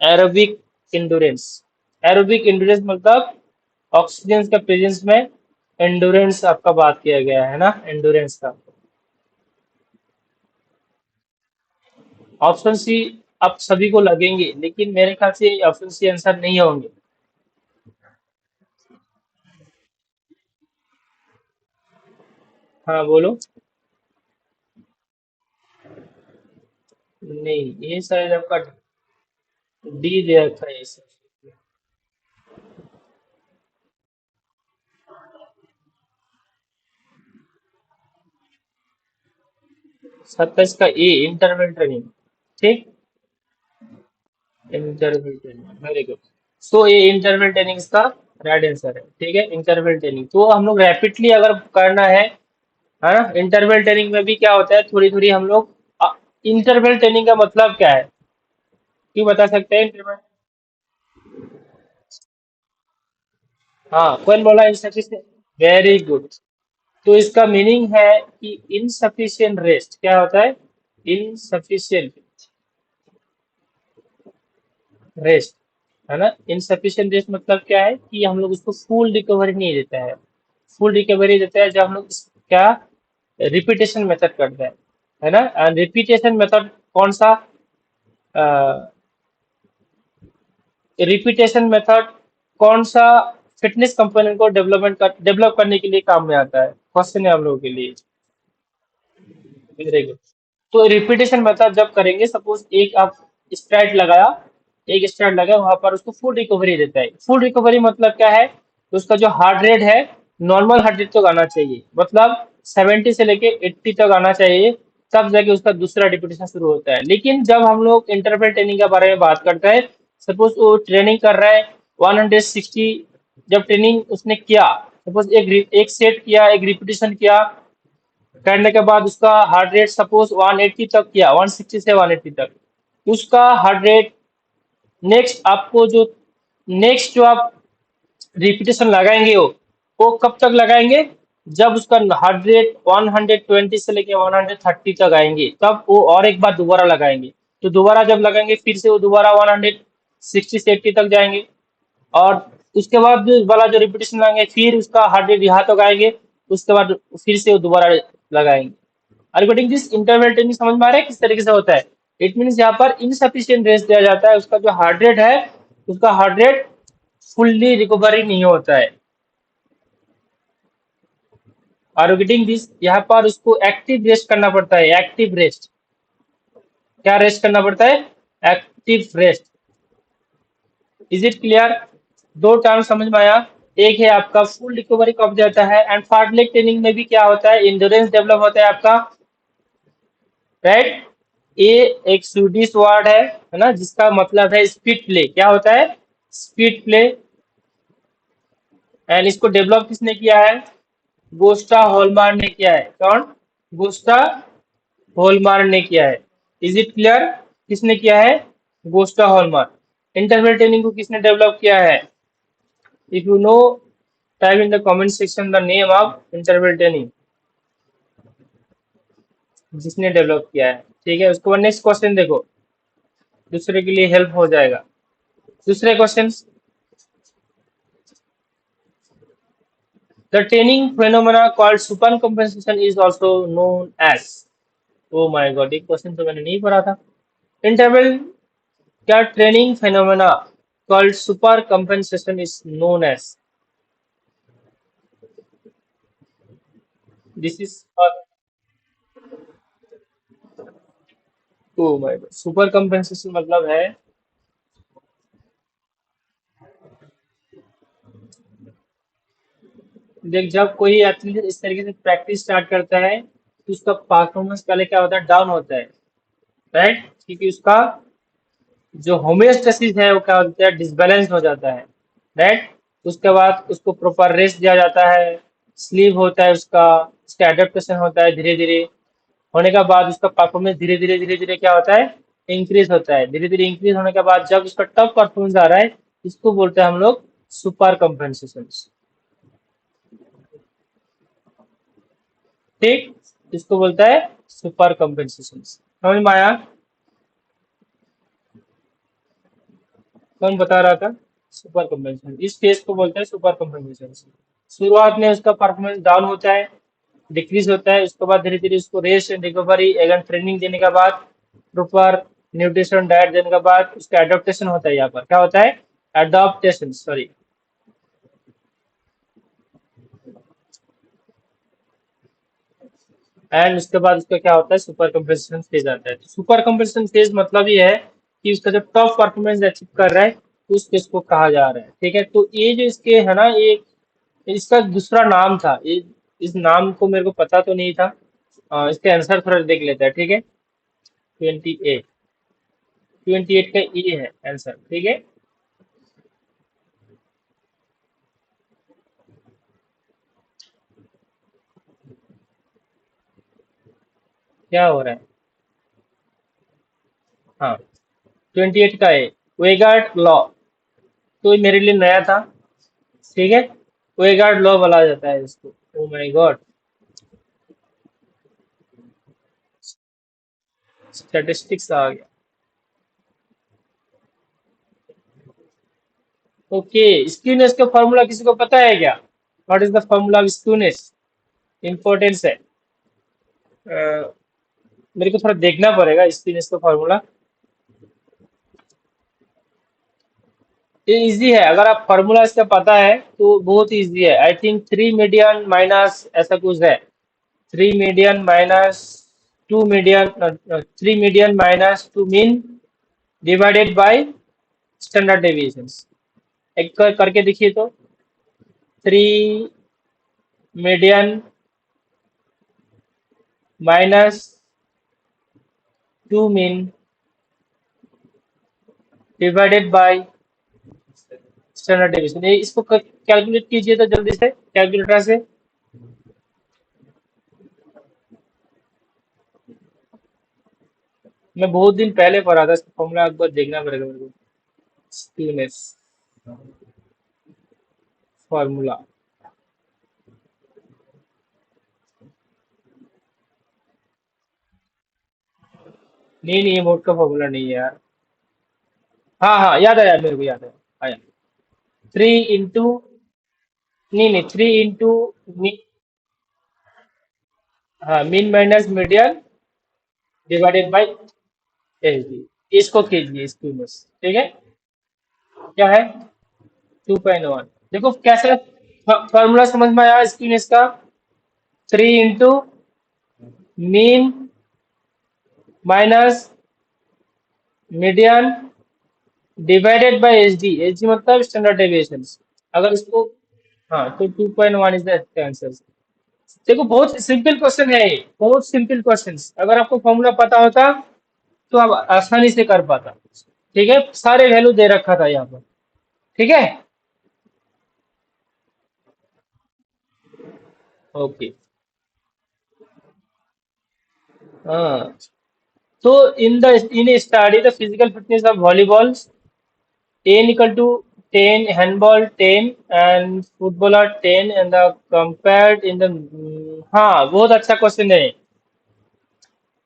aerobic endurance. Aerobic endurance मतलब ऑक्सीजन का प्रेजेंस में एंडोरेंस आपका बात किया गया है ना, एंडोरेंस का। ऑप्शन सी आप सभी को लगेंगे, लेकिन मेरे ख्याल से ऑप्शन सी आंसर नहीं होंगे। हाँ बोलो। नहीं, ये शायद आपका डी दे रखा है इसे। 27 का ए, इंटरवल ट्रेनिंग, ठीक। Interval training, very good. So ये इंटरवल ट्रेनिंग इसका राइट आंसर है, ठीक है। इंटरवल ट्रेनिंग तो हम लोग रैपिडली अगर करना है ना, इंटरवल ट्रेनिंग में भी क्या होता है, थोड़ी थोड़ी हम लोग, इंटरवल ट्रेनिंग का मतलब क्या है, क्यों बता सकते हैं इंटरवल। हाँ, कौन बोला इनसफिशिएंट? Very good. तो इसका मीनिंग है कि इनसफिशिएंट रेस्ट क्या होता है? इनसफिशिएंट रेस्ट, है ना। इनसफिशिएंट रेस्ट मतलब क्या है कि हम लोग उसको फुल रिकवरी नहीं देता है। फुल रिकवरी देता है जब हम लोग क्या रिपीटेशन मेथड करते हैं, है ना। एंड रिपीटेशन मेथड कौन सा? रिपीटेशन मेथड कौन सा फिटनेस कंपोनेंट को डेवलप करने के लिए काम में आता है? क्वेश्चन है हम लोगों के लिए। Very good. तो रिपीटेशन मेथड जब करेंगे, सपोज एक आप स्ट्राइड लगाया, एक स्ट्राइड लगाया वहां पर उसको फुल रिकवरी देता है। फुल रिकवरी मतलब क्या है? तो उसका जो हार्ट रेट है, नॉर्मल हार्ट रेट तक आना चाहिए, मतलब 70 से लेके 80 तक आना चाहिए, तब जाके उसका दूसरा रिपीटेशन शुरू होता है। लेकिन जब हम लोग इंटरवल ट्रेनिंग के बारे में बात करते हैं, सपोज वो ट्रेनिंग कर रहा है 160, जब ट्रेनिंग उसने किया, सपोज एक सेट किया, एक रिपीटेशन किया, करने के बाद उसका हार्ट रेट सपोज 180 तक किया, 160 से 180 तक, उसका हार्ट रेट नेक्स्ट आपको जो नेक्स्ट जो आप रिपीटेशन लगाएंगे वो कब तक लगाएंगे? जब उसका हार्ट रेट 120 से लेके 130 तक आएंगे, तब वो और एक बार दोबारा लगाएंगे। तो दोबारा जब लगाएंगे फिर से वो दोबारा 160 से 80 तक जाएंगे, और उसके बाद जो वाला जो रिपीटेशन लगाएंगे फिर उसका हार्ट रेट यहाँ तक आएंगे, उसके बाद फिर से वो दोबारा लगाएंगे। Are getting this? Interval training समझ में आ रहा है किस तरीके से होता है? इट मीन यहाँ पर इनसफिशियंट रेस्ट दिया जाता है, उसका जो हार्ट रेट है, उसका हार्ट रेट फुल्ली रिकवरी नहीं होता है। Are getting this? यहाँ पर उसको एक्टिव रेस्ट करना पड़ता है, एक्टिव रेस्ट। क्या रेस्ट करना पड़ता है? Active rest. Is it clear? दो टर्म समझ में आया? एक है आपका फुल रिकवरी कब जाता है, एंड फार्टलेग ट्रेनिंग में भी क्या होता है? इंड्योरेंस डेवलप होता है आपका, राइट। ये एक स्वीडिश वर्ड है ना, जिसका मतलब है स्पीड प्ले। क्या होता है? Speed play. एंड इसको डेवलप किसने किया है? गोस्टा होलमार ने किया है। कौन? गोस्टा होलमार ने किया है। Is it clear? किसने किया है? गोस्टा होलमार। इंटरवल ट्रेनिंग को किसने डेवलप किया है? If you know, type in the comment section the name of interval training, जिसने डेवलप किया है। ठीक है, उसके बाद नेक्स्ट क्वेश्चन देखो, दूसरे के लिए हेल्प हो जाएगा। दूसरे question, the training phenomena called supercompensation is also known as, oh my god, ये क्वेश्चन तो मैंने नहीं पढ़ा था। इंटरवल क्या training phenomena called supercompensation is known as? This is oh my god, super compensation मतलब है, देख जब कोई एथलीट इस तरीके से प्रैक्टिस स्टार्ट करता है तो उसका परफॉर्मेंस पहले क्या होता है? डाउन होता है, राइट। क्योंकि उसका जो होमियोस्टेसिस है वो क्या होता है? डिसबैलेंस हो जाता है, राइट। उसके बाद उसको प्रॉपर रेस्ट दिया जाता है, स्लीप होता है उसका, उसका एडेप्टेशन होता है धीरे धीरे, होने के बाद उसका परफॉर्मेंस धीरे धीरे क्या होता है? इंक्रीज होता है। धीरे धीरे इंक्रीज होने के बाद जब उसका टफ परफॉर्मेंस आ रहा है, इसको बोलते हैं हम लोग सुपर कंपेंसेशन। ठीक, इसको बोलता है सुपर कंपेंसेशन। समझ में आया? कौन बता रहा था? सुपर कंपेंसेशन, इस फेज को बोलते हैं सुपर कंपेंसेशन। शुरुआत में उसका परफॉर्मेंस डाउन होता है, डिक्रीज होता है, उसके बाद धीरे धीरे उसको rest and recovery, again training देने के बाद, प्रॉपर न्यूट्रिशन डाइट देने के बाद उसका एडोप्टेशन होता है। यहाँ पर क्या होता है? Adoption, sorry. एंड उसके बाद उसका क्या होता है? सुपर कंपेंसेशन फेज आता है। तो सुपर कंपेंसेशन फेज मतलब ये है कि उसका जब टॉप परफॉर्मेंस अचीव कर रहा है तो उस फेज को कहा जा रहा है। ठीक है, तो ये जो इसके है ना, ये इसका दूसरा नाम था ये, इस नाम को मेरे को पता तो नहीं था। इसका आंसर थोड़ा देख लेते हैं, ठीक है। 28, 28 का ये है आंसर, ठीक है। क्या हो रहा है? हाँ, 28 का है वेगार्ड लॉ। तो ये मेरे लिए नया था, ठीक है। वेगार्ड लॉ बोला जाता है इसको। Oh my God. स्टैटिस्टिक्स आ गया। ओके, स्क्यूनेस का फॉर्मूला किसी को पता है क्या? What is the formula of skewness? Importance है। मेरे को थोड़ा देखना पड़ेगा स्क्यूनेस का फॉर्मूला। ये इजी है, अगर आप फॉर्मूला इसका पता है तो बहुत इजी है। आई थिंक 3 मीडियन माइनस ऐसा कुछ है। 3 median minus 2 median, 3 median minus 2 mean divided by standard deviations. एक करके देखिए तो। 3 median minus 2 mean divided by standard deviation. ये इसको कैलकुलेट कीजिए तो जल्दी से कैलकुलेटर से। मैं बहुत दिन पहले पढ़ा था इसका फॉर्मूला, एक बार देखना पड़ेगा मेरे को। Skewness formula. नहीं नहीं, ये मोड का फॉर्मूला नहीं है यार। हाँ हाँ, याद आया मेरे को, याद आया। 3 इंटू, नहीं नहीं, 3 इंटू, हाँ, mean minus median divided by H D. इसको कीजिए स्क्यूनेस, ठीक है। क्या है? 2.1। देखो कैसे फॉर्मूला समझ में आया स्क्यूनेस का। 3 into mean minus median divided by H D. H D मतलब स्टैंडर्ड डेविएशन। अगर इसको, हाँ, तो 2.1 इज द आंसर। देखो बहुत सिंपल क्वेश्चन है ये, बहुत सिंपल क्वेश्चन। अगर आपको फॉर्मूला पता होता तो आप आसानी से कर पाता। ठीक है, सारे वैल्यू दे रखा था यहाँ पर। ठीक है। ओके। हाँ, so in a study the physical fitness of volleyball, ten equal to 10, handball 10 and footballer 10 and the compared in the, हाँ बहुत अच्छा क्वेश्चन है।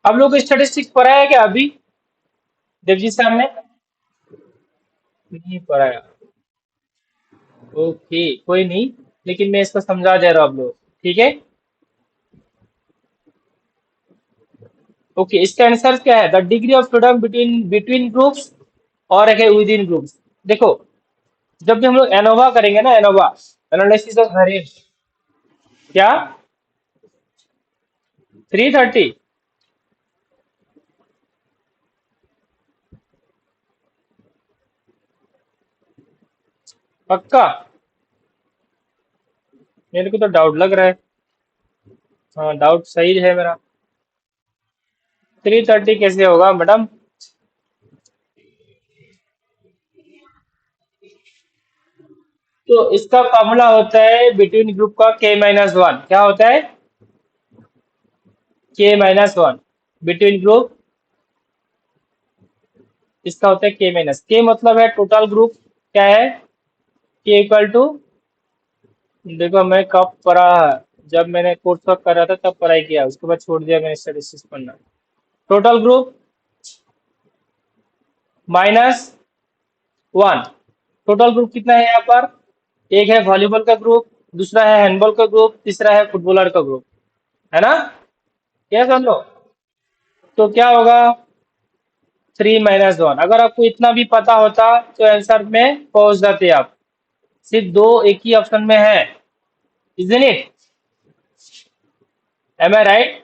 आप लोग को स्टैटिस्टिक्स पढ़ा है क्या अभी देवजी साहब ने? नहीं पढ़ाया। ओके, कोई नहीं, लेकिन मैं इसको समझा दे रहा हूँ आप लोग। ठीक है। ओके, इसका आंसर क्या है? The degree of freedom between between groups और एक है विद इन ग्रुप्स। देखो, जब भी हम लोग एनोवा करेंगे ना, एनोवा एनालिसिस ऑफ वेरिएंस। क्या? 330? पक्का? मेरे को तो डाउट लग रहा है। हाँ, डाउट सही है मेरा। 330 कैसे होगा मैडम? तो इसका फॉर्मूला होता है बिटवीन ग्रुप का K-1। क्या होता है? K-1 between group. इसका होता है K-। मतलब है टोटल ग्रुप। क्या है? K इक्वल टू, देखो मैं कब पढ़ा, जब मैंने कोर्स वर्क कर रहा था तब पढ़ाई किया, उसके बाद छोड़ दिया मैंने स्टैटिस्टिक्स पढ़ना। Total group -1। टोटल ग्रुप कितना है यहाँ पर? एक है वॉलीबॉल का ग्रुप, दूसरा है हैंडबॉल का ग्रुप, तीसरा है फुटबॉलर का ग्रुप। है ना? क्या समझो? तो क्या होगा? 3 - 1। अगर आपको इतना भी पता होता तो आंसर में पहुंच जाते आप। सिर्फ दो एक ही ऑप्शन में है। Isn't it? Am I right?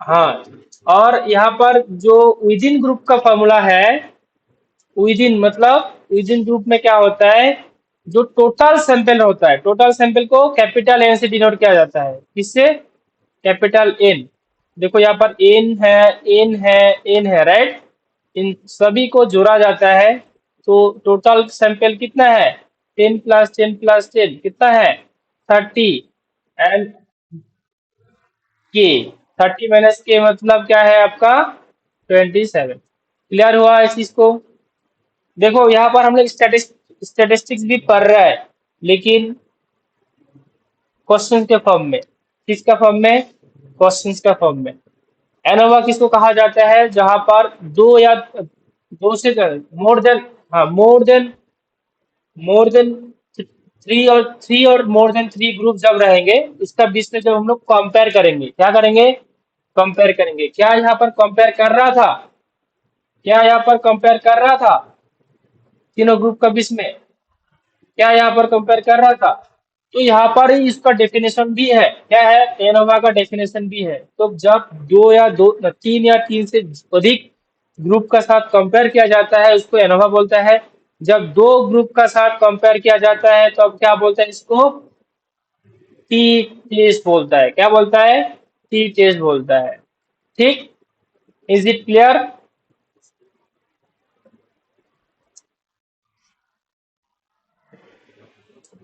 हाँ। और यहाँ पर जो विद इन ग्रुप का फॉर्मूला है, विद इन मतलब विद इन ग्रुप में क्या होता है? जो टोटल सैंपल होता है, टोटल सैंपल को कैपिटल एन से डिनोट किया जाता है। किससे? Capital N. देखो यहाँ पर एन है, एन है, एन है, राइट। इन सभी को जोड़ा जाता है तो टोटल सैंपल कितना है? 10 + 10 + 10 कितना है? 30। एंड के, 30 - के मतलब क्या है आपका? 27। क्लियर हुआ इस चीज को? देखो यहाँ पर हम लोग स्टैटिस्टिक्स भी पढ़ रहा है, लेकिन क्वेश्चन के फॉर्म में। किसका फॉर्म में? क्वेश्चंस का फॉर्म में। एनोवा किसको कहा जाता है? जहां पर दो या दो से मोर देन, हाँ मोर देन थ्री और मोर देन थ्री ग्रुप जब रहेंगे, इसका बीच में जब हम लोग कंपेयर करेंगे, क्या करेंगे? कंपेयर करेंगे। क्या यहाँ पर कंपेयर कर रहा था? क्या यहाँ पर कंपेयर कर रहा था तीनों ग्रुप का बीच में? क्या यहाँ पर कंपेयर कर रहा था? तो यहाँ पर ही इसका डेफिनेशन भी है। क्या है? एनोवा का डेफिनेशन भी है। तो जब तीन या तीन से अधिक ग्रुप का साथ कंपेयर किया जाता है, उसको एनोवा बोलता है। जब दो ग्रुप का साथ कंपेयर किया जाता है, तो अब क्या बोलता है इसको? टी टेस्ट बोलता है। क्या बोलता है? टी टेस्ट बोलता है। ठीक। Is it clear?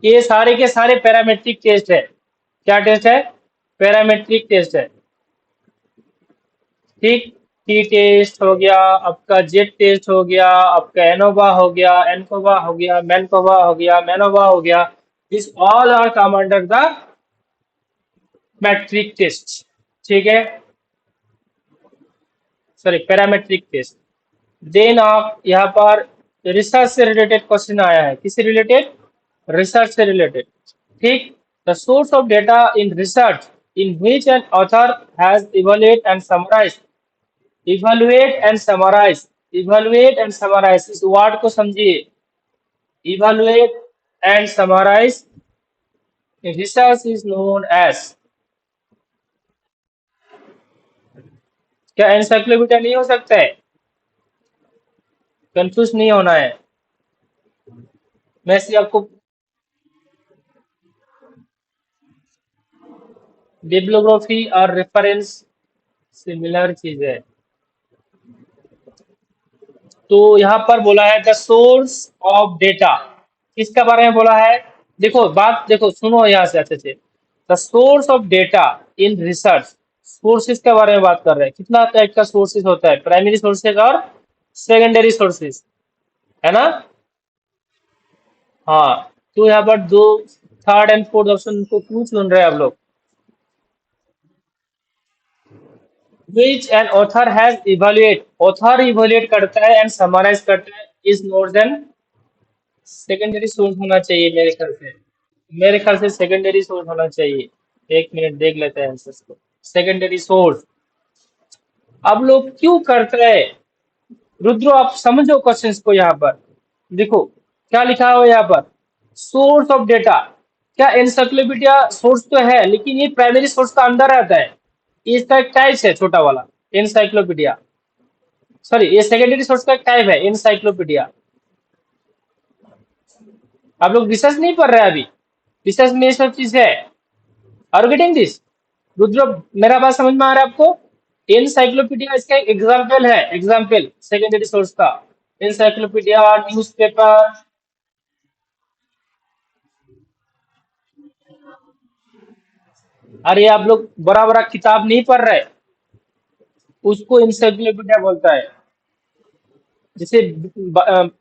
ये सारे के सारे पैरामेट्रिक टेस्ट है। क्या टेस्ट है? पैरामेट्रिक टेस्ट है। ठीक। टी टेस्ट हो गया, आपका जेट टेस्ट हो गया, आपका एनोवा हो गया, एनकोवा हो गया, मैनकोवा हो गया, मैनोवा हो गया। This all are come under the metric test. ठीक है, सॉरी पैरामेट्रिक टेस्ट। देन आप यहाँ पर रिसर्च से रिलेटेड क्वेश्चन आया है। किससे रिलेटेड? रिसर्च से रिलेटेड। ठीक। The source of data in research in which an author has evaluated and summarized। Evaluate and summarise. Evaluate and summarise, इस वर्ड को समझिए। Evaluate and summarise research is known as. क्या एनसाइक्लोपीडिया नहीं हो सकता है? कंफ्यूज नहीं होना है। मैं सिर्फ आपको बिब्लियोग्राफी और रेफरेंस सिमिलर चीज है। तो यहाँ पर बोला है द सोर्स ऑफ डेटा। किसके बारे में बोला है? देखो बात, देखो सुनो यहाँ से अच्छे से। The source of data in research, sources के बारे में बात कर रहे हैं। कितना टाइप का सोर्सेज होता है? प्राइमरी सोर्सेज और सेकेंडरी सोर्सेज, है ना? हाँ। तो यहाँ पर दो, थर्ड एंड फोर्थ ऑप्शन को क्यों चुन रहे हैं आप लोग? विच an author has evaluate, author evaluate करता है एंड समराइज करता है, is more than. Secondary source होना चाहिए मेरे ख्याल से। मेरे ख्याल से सेकेंडरी सोर्स होना चाहिए। एक मिनट देख लेते हैं आंसर्स को। Secondary source. अब लोग क्यों करते हैं? रुद्रो आप समझो क्वेश्चंस को यहाँ पर। देखो क्या लिखा हुआ है यहाँ पर। Source of data. क्या एनसाइक्लोपीडिया सोर्स तो है, लेकिन ये प्राइमरी सोर्स का अंदर आता है। ये इसका एक टाइप है छोटा वाला, एनसाइक्लोपीडिया। सॉरी, ये सेकेंडरी सोर्स का एक टाइप है, एनसाइक्लोपीडिया। आप लोग रिसर्च नहीं पढ़ रहे हैं अभी? रिसर्च में ये सब चीज है। Are getting this? रुद्र, मेरा बात समझ में आ रहा है आपको? एनसाइक्लोपीडिया इसका एक एग्जाम्पल है, एग्जाम्पल सेकेंडरी सोर्स का। Encyclopedia, newspaper. अरे आप लोग बड़ा बड़ा किताब नहीं पढ़ रहे, उसको एनसाइक्लोपीडिया बोलता है। जैसे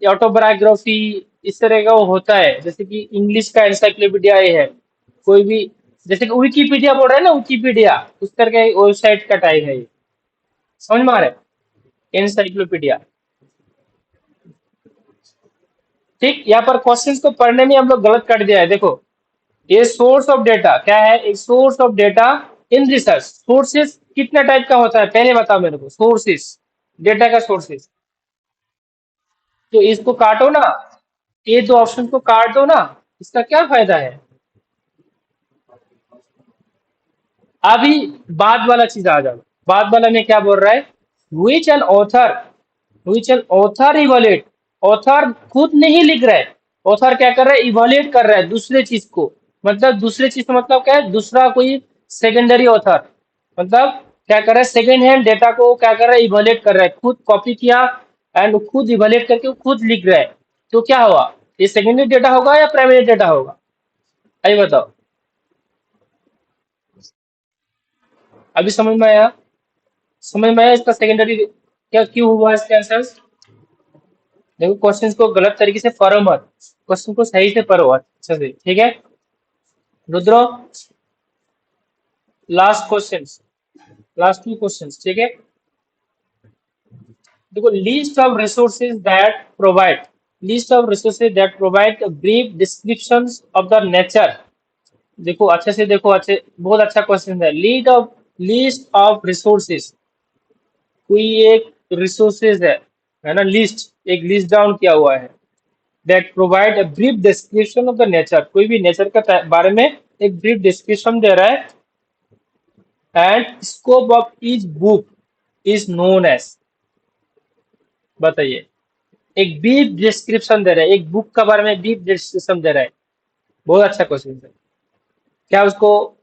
ऑटोबायोग्राफी, इस तरह का वो होता है। जैसे कि इंग्लिश का एनसाइक्लोपीडिया ये है। कोई भी, जैसे कि विकीपीडिया बोल रहे हैं ना, विकीपीडिया उस तरह का वेबसाइट का टाइप है ये। समझ में आ रहा है? एनसाइक्लोपीडिया। ठीक। यहाँ पर क्वेश्चंस को पढ़ने में हम लोग गलत कर दिया है। देखो, ये सोर्स ऑफ डेटा क्या है? एक source of data in research. Sources कितने टाइप का होता है पहले बताओ मेरे को। सोर्सेस, डेटा का सोर्सेस। तो इसको काटो ना, ये दो ऑप्शन को काट दो ना। इसका क्या फायदा है? अभी बाद वाला चीज आ जाओ। बाद वाला में क्या बोल रहा है? Which an author, which an author evaluate. Author खुद नहीं लिख रहा है। ऑथर क्या कर रहा है? इवोलेट कर रहा है दूसरे चीज को। मतलब दूसरे चीज का मतलब क्या है? दूसरा कोई सेकेंडरी ऑथर। मतलब क्या कर रहा है? सेकेंड हैंड डेटा को क्या कर रहा है? इवोलेट कर रहा है। खुद कॉपी किया एंड खुद इवोलेट करके वो खुद लिख रहा है। तो क्या हुआ? ये सेकेंडरी डेटा होगा या प्राइमरी डेटा होगा? अभी बताओ। अभी समझ में आया? समझ में आया इसका सेकेंडरी क्या क्यों हुआ इसके आंसर? देखो क्वेश्चन को गलत तरीके से पढ़ो मत, क्वेश्चन को सही से पढ़ो अच्छे से, ठीक है। Rudro, last question, last two question, ठीक है। देखो, list of resources that provide brief descriptions of the nature. देखो अच्छे से देखो, अच्छे, बहुत अच्छा क्वेश्चन है। लिस्ट ऑफ रिसोर्सेज, कोई एक रिसोर्सेज है ना, लिस्ट, एक लिस्ट डाउन किया हुआ है, that provide a brief description of the nature, कोई भी नेचर का बारे में एक ब्रीफ डिस्क्रिप्शन दे रहा है, and scope of each book is known as, बताइए। एक ब्रीफ डिस्क्रिप्शन दे रहा है, एक बुक के बारे में ब्रीफ डिस्क्रिप्शन दे रहा है। बहुत अच्छा क्वेश्चन है। क्या उसको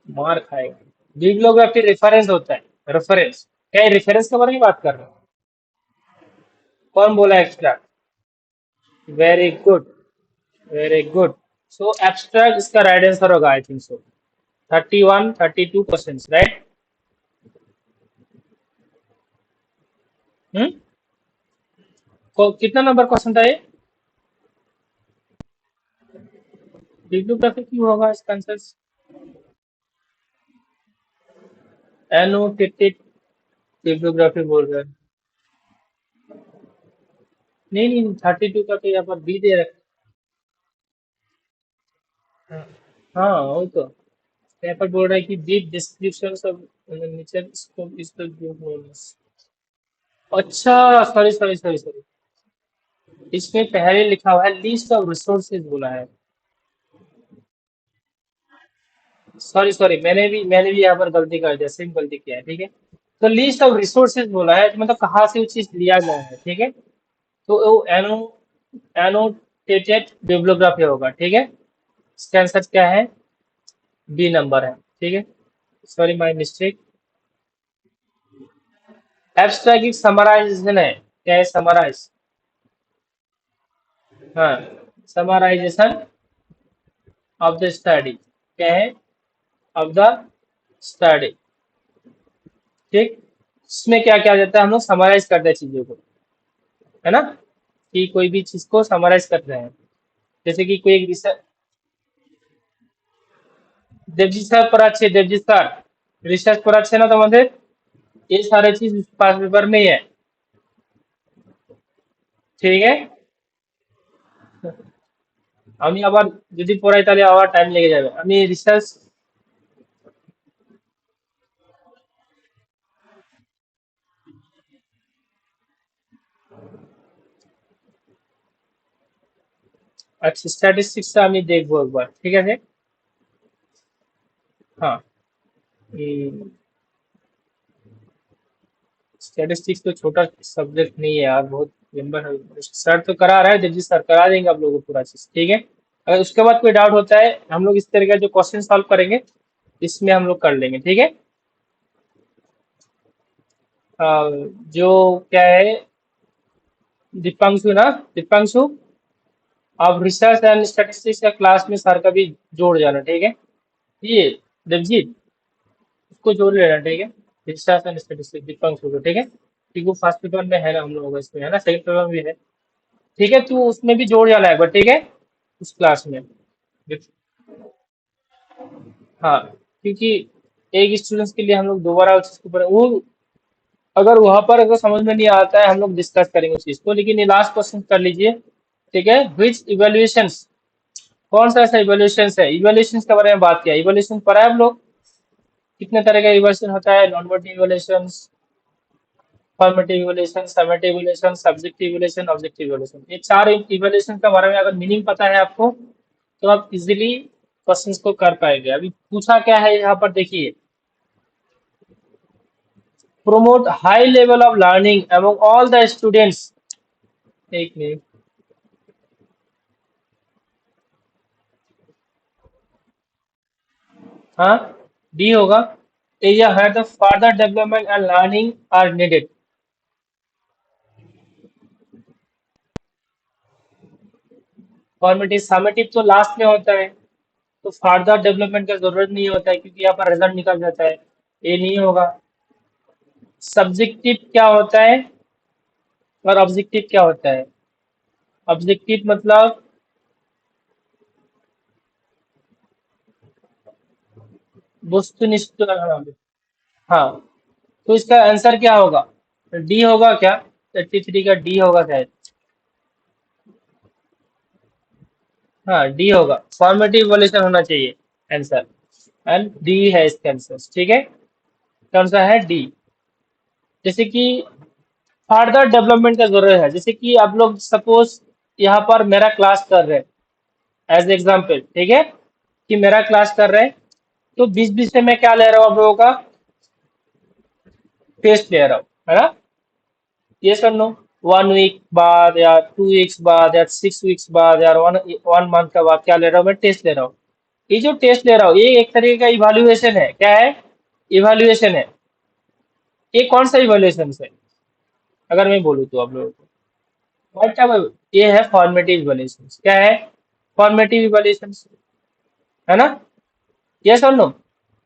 मार खाएगा? बिब्लियोग्राफी रेफरेंस होता है, रेफरेंस। क्या रेफरेंस के बारे में बात कर रहे हो? कौन बोला extra? Very good, very good. So abstract इसका राइट आंसर होगा, I think so. 31 32 question, right. Hmm, कितना नंबर क्वेश्चन था ये? बिब्लियोग्राफी क्यों होगा इसका आंसर? एनोटेटेड बिब्लियोग्राफी बोल रहे हैं। नहीं नहीं, 32 का तो यहाँ पर बी दे रखा है। हाँ वो तो यहाँ पर बोल रहा है कि deep description of nature scope is the bonus. अच्छा, सॉरी सॉरी सॉरी सॉरी, इसमें पहले लिखा हुआ है लिस्ट ऑफ रिसोर्सेज बोला है। सॉरी सॉरी, मैंने भी यहाँ पर गलती कर दिया, सेम गलती किया है, ठीक है। तो लिस्ट ऑफ रिसोर्सेज बोला है, तो मतलब कहाँ से वो चीज लिया गया है, ठीक है। तो वो एनोटेटेड बिब्लियोग्राफी होगा, ठीक है। इसका आंसर क्या है? बी नंबर है, ठीक है। Sorry, my mistake. एब्स्ट्रैक्ट एक समराइजेशन है। क्या है? समराइज। हाँ, समराइजेशन ऑफ द स्टडी। क्या है? ऑफ द स्टडी, ठीक। इसमें क्या क्या जाता है, हम लोग समराइज करते हैं चीजों को, है ना, कि कोई भी चीज को समराइज कर रहे हैं। जैसे कि कोई एक रिसर्च, देवजी सर पर अच्छे, देवजी सर रिसर्च पर अच्छे ना, तो मतलब ये सारे चीज उस पास पेपर में ही है, ঠিক है। আমি আবার যদি পড়াই তাহলে আবার টাইম লেগে যাবে, আমি রিসার্চ। আচ্ছা, স্ট্যাটিস্টিক্সটা আমি দেখবো একবার, ঠিক আছে। हाँ, स्टैटिस्टिक्स तो छोटा सब्जेक्ट नहीं है यार, बहुत लंबा है। सर तो करा रहा है, जल्दी सर करा देंगे आप लोगों को पूरा चीज, ठीक है। अगर उसके बाद कोई डाउट होता है, हम लोग इस तरह का जो क्वेश्चन सॉल्व करेंगे, इसमें हम लोग कर लेंगे, ठीक है। जो क्या है, दीपांशु ना, दीपांशु, आप रिसर्च एंड स्टैटिस्टिक्स का क्लास में सर का भी जोड़ जाना, ठीक है। ये देवजीत, उसको जोड़ लेना, ठीक है। रिसर्च एंड स्टैटिस्टिक्स दीपांशु को, ठीक है, क्योंकि वो फर्स्ट पेपर में है ना हम लोगों का, इसमें है ना, सेकंड पेपर में भी है। ठीक है, तू उसमें भी जोड़ जाना है एक बार, ठीक है, उस क्लास में। हाँ, क्योंकि एक स्टूडेंट्स के लिए हम लोग दोबारा उस चीज को वो, अगर वहां पर अगर समझ में नहीं आता है, हम लोग डिस्कस करेंगे उस चीज को, लेकिन ये लास्ट क्वेश्चन कर लीजिए, ठीक है। विच इवेल्युएशंस, कौन सा ऐसा इवेल्युएशन है, इवेल्युएशन के बारे में बात किया, इवेल्युएशन पढ़ा है हम लोग। कितने तरह का इवेल्युएशन होता है? Normative evaluation, formative evaluation, summative evaluation, subjective evaluation, objective evaluation. ये चार इवेल्युएशन के बारे में अगर मीनिंग पता है आपको, तो आप इजीली क्वेश्चंस को कर पाएंगे। अभी पूछा क्या है यहाँ पर, देखिए, promote high level of learning among all the students। एक मिनट, हाँ, डी होगा। एरिया है the further development and learning are needed। Formative summative तो लास्ट में होता है, तो फर्दर डेवलपमेंट का जरूरत नहीं होता है, क्योंकि यहाँ पर रिजल्ट निकल जाता है, ये नहीं होगा। सब्जेक्टिव क्या होता है? और ऑब्जेक्टिव क्या होता है? ऑब्जेक्टिव मतलब वस्तुनिष्ठ। हाँ। हाँ, तो इसका आंसर क्या होगा? डी होगा क्या? 33 का डी होगा शायद। हाँ, डी होगा, फॉर्मेटिव इवोल्यूशन होना चाहिए आंसर। एंड डी है इसका आंसर, ठीक है। कौन सा है? डी। जैसे कि फर्दर डेवलपमेंट का जरूरत है, जैसे कि आप लोग सपोज यहाँ पर मेरा क्लास कर रहे हैं एज एग्जाम्पल, ठीक है, कि मेरा क्लास कर रहे हैं, तो बीच बीच में मैं क्या ले रहा हूँ आप लोगों का? टेस्ट ले रहा हूँ, है ना? ये सर नो, 1 वीक बाद या 2 वीक्स बाद या 6 वीक्स बाद या वन वन मंथ का बाद क्या ले रहा हूँ? मैं टेस्ट ले रहा हूँ। ये जो टेस्ट ले रहा हूँ, ये एक तरीके का इवेल्युएशन है। क्या है? इवेल्युएशन है। ये कौन सा इवेल्युएशन है अगर मैं बोलूँ तो आप लोगों को? What type? ये है फॉर्मेटिव इवेल्युएशन। क्या है? फॉर्मेटिव इवेल्युएशन, है ना? यस और नो?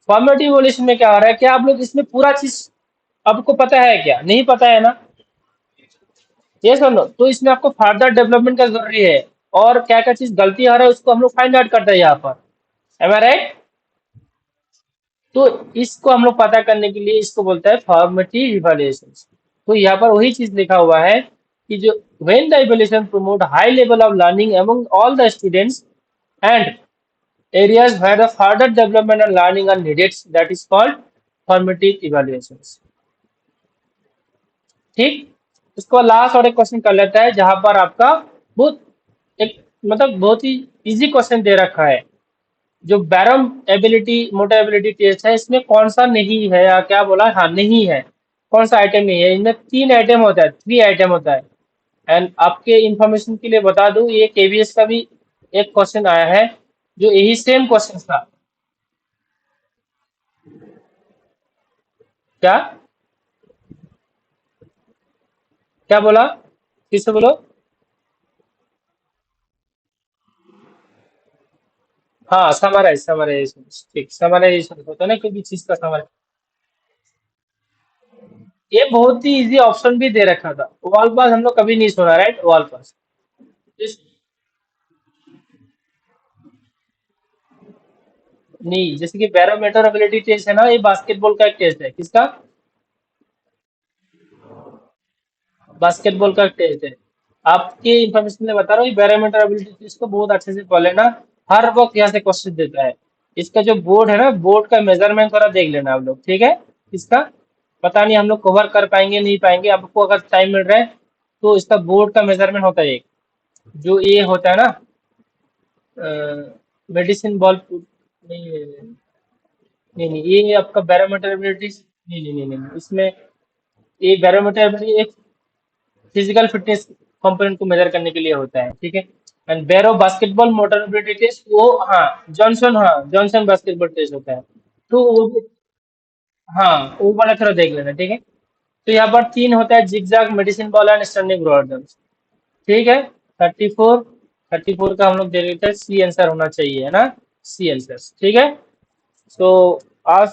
फॉर्मेटिव इवेल्युएशन में क्या हो रहा है? क्या आप लोग इसमें पूरा चीज आपको पता है क्या? नहीं पता है ना? यस और नो? तो इसमें आपको फर्दर डेवलपमेंट का जरूरी है, और क्या क्या चीज गलती आ रहा है उसको हम लोग फाइंड आउट करते हैं यहाँ पर। M I right? तो इसको हम लोग पता करने के लिए इसको बोलता है फॉर्मेटिव इवैल्यूएशन। तो यहाँ पर वही चीज लिखा हुआ है कि जो when the evaluation promote high level of learning among all the students and areas where the further development and learning are needed, that is called formative evaluations। ठीक। इसको लास्ट और एक क्वेश्चन कर लेता है, जहां पर आपका बहुत एक मतलब बहुत ही इजी क्वेश्चन दे रखा है। जो Barrow ability motor ability test है, इसमें कौन सा नहीं है, या क्या बोला? हाँ, नहीं है। कौन सा आइटम नहीं है? इनमें 3 आइटम होता है, 3 आइटम होता है। एंड आपके इंफॉर्मेशन के लिए बता दूं, ये केवीएस का भी एक क्वेश्चन आया है, जो यही सेम क्वेश्चन था। क्या? क्या बोला? फिर से बोलो। हाँ, समराइज समराइज। ठीक, समराइजेशन होता है ना, कोई भी चीज का समराइज। ये बहुत ही इजी ऑप्शन भी दे रखा था। वॉल पास हम लोग कभी नहीं सुना, राइट? वॉल पास। इस नहीं, जैसे कि बैरोमीटर एबिलिटी टेस्ट है ना, ये बास्केटबॉल का एक टेस्ट है। किसका? बास्केटबॉल का टेस्ट है। आपके इंफॉर्मेशन में बता रहा हूँ, ये बैरोमीटर एबिलिटी टेस्ट को बहुत अच्छे से पढ़ लेना। हर वक्त यहाँ से क्वेश्चन देता है। इसका जो बोर्ड है ना, बोर्ड का मेजरमेंट थोड़ा देख लेना आप लोग, ठीक है? इसका पता नहीं हम लोग कवर कर पाएंगे नहीं पाएंगे, आपको अगर टाइम मिल रहा है तो इसका बोर्ड का मेजरमेंट होता है एक, जो ये होता है ना, मेडिसिन बॉल। नहीं नहीं नहीं नहीं नहीं, ये आपका बैरोमीटर एबिलिटी नहीं नहीं नहीं नहीं, इसमें ये बैरोमीटर एबिलिटी एक फिजिकल फिटनेस कंपोनेंट को मेजर करने के लिए होता है, ठीक है। And Barrow basketball motor ability test, वो हाँ, जॉनसन, हाँ जॉनसन बास्केटबॉल टेस्ट होता है। तो वो हाँ, वो वाला थोड़ा देख लेना, ठीक है। तो यहाँ पर 3 होता है, zigzag, medicine ball and standing road. ठीक है। 34, 34 का हम लोग दे देते हैं सी आंसर होना चाहिए, है ना? सी आंसर, ठीक है। सो आज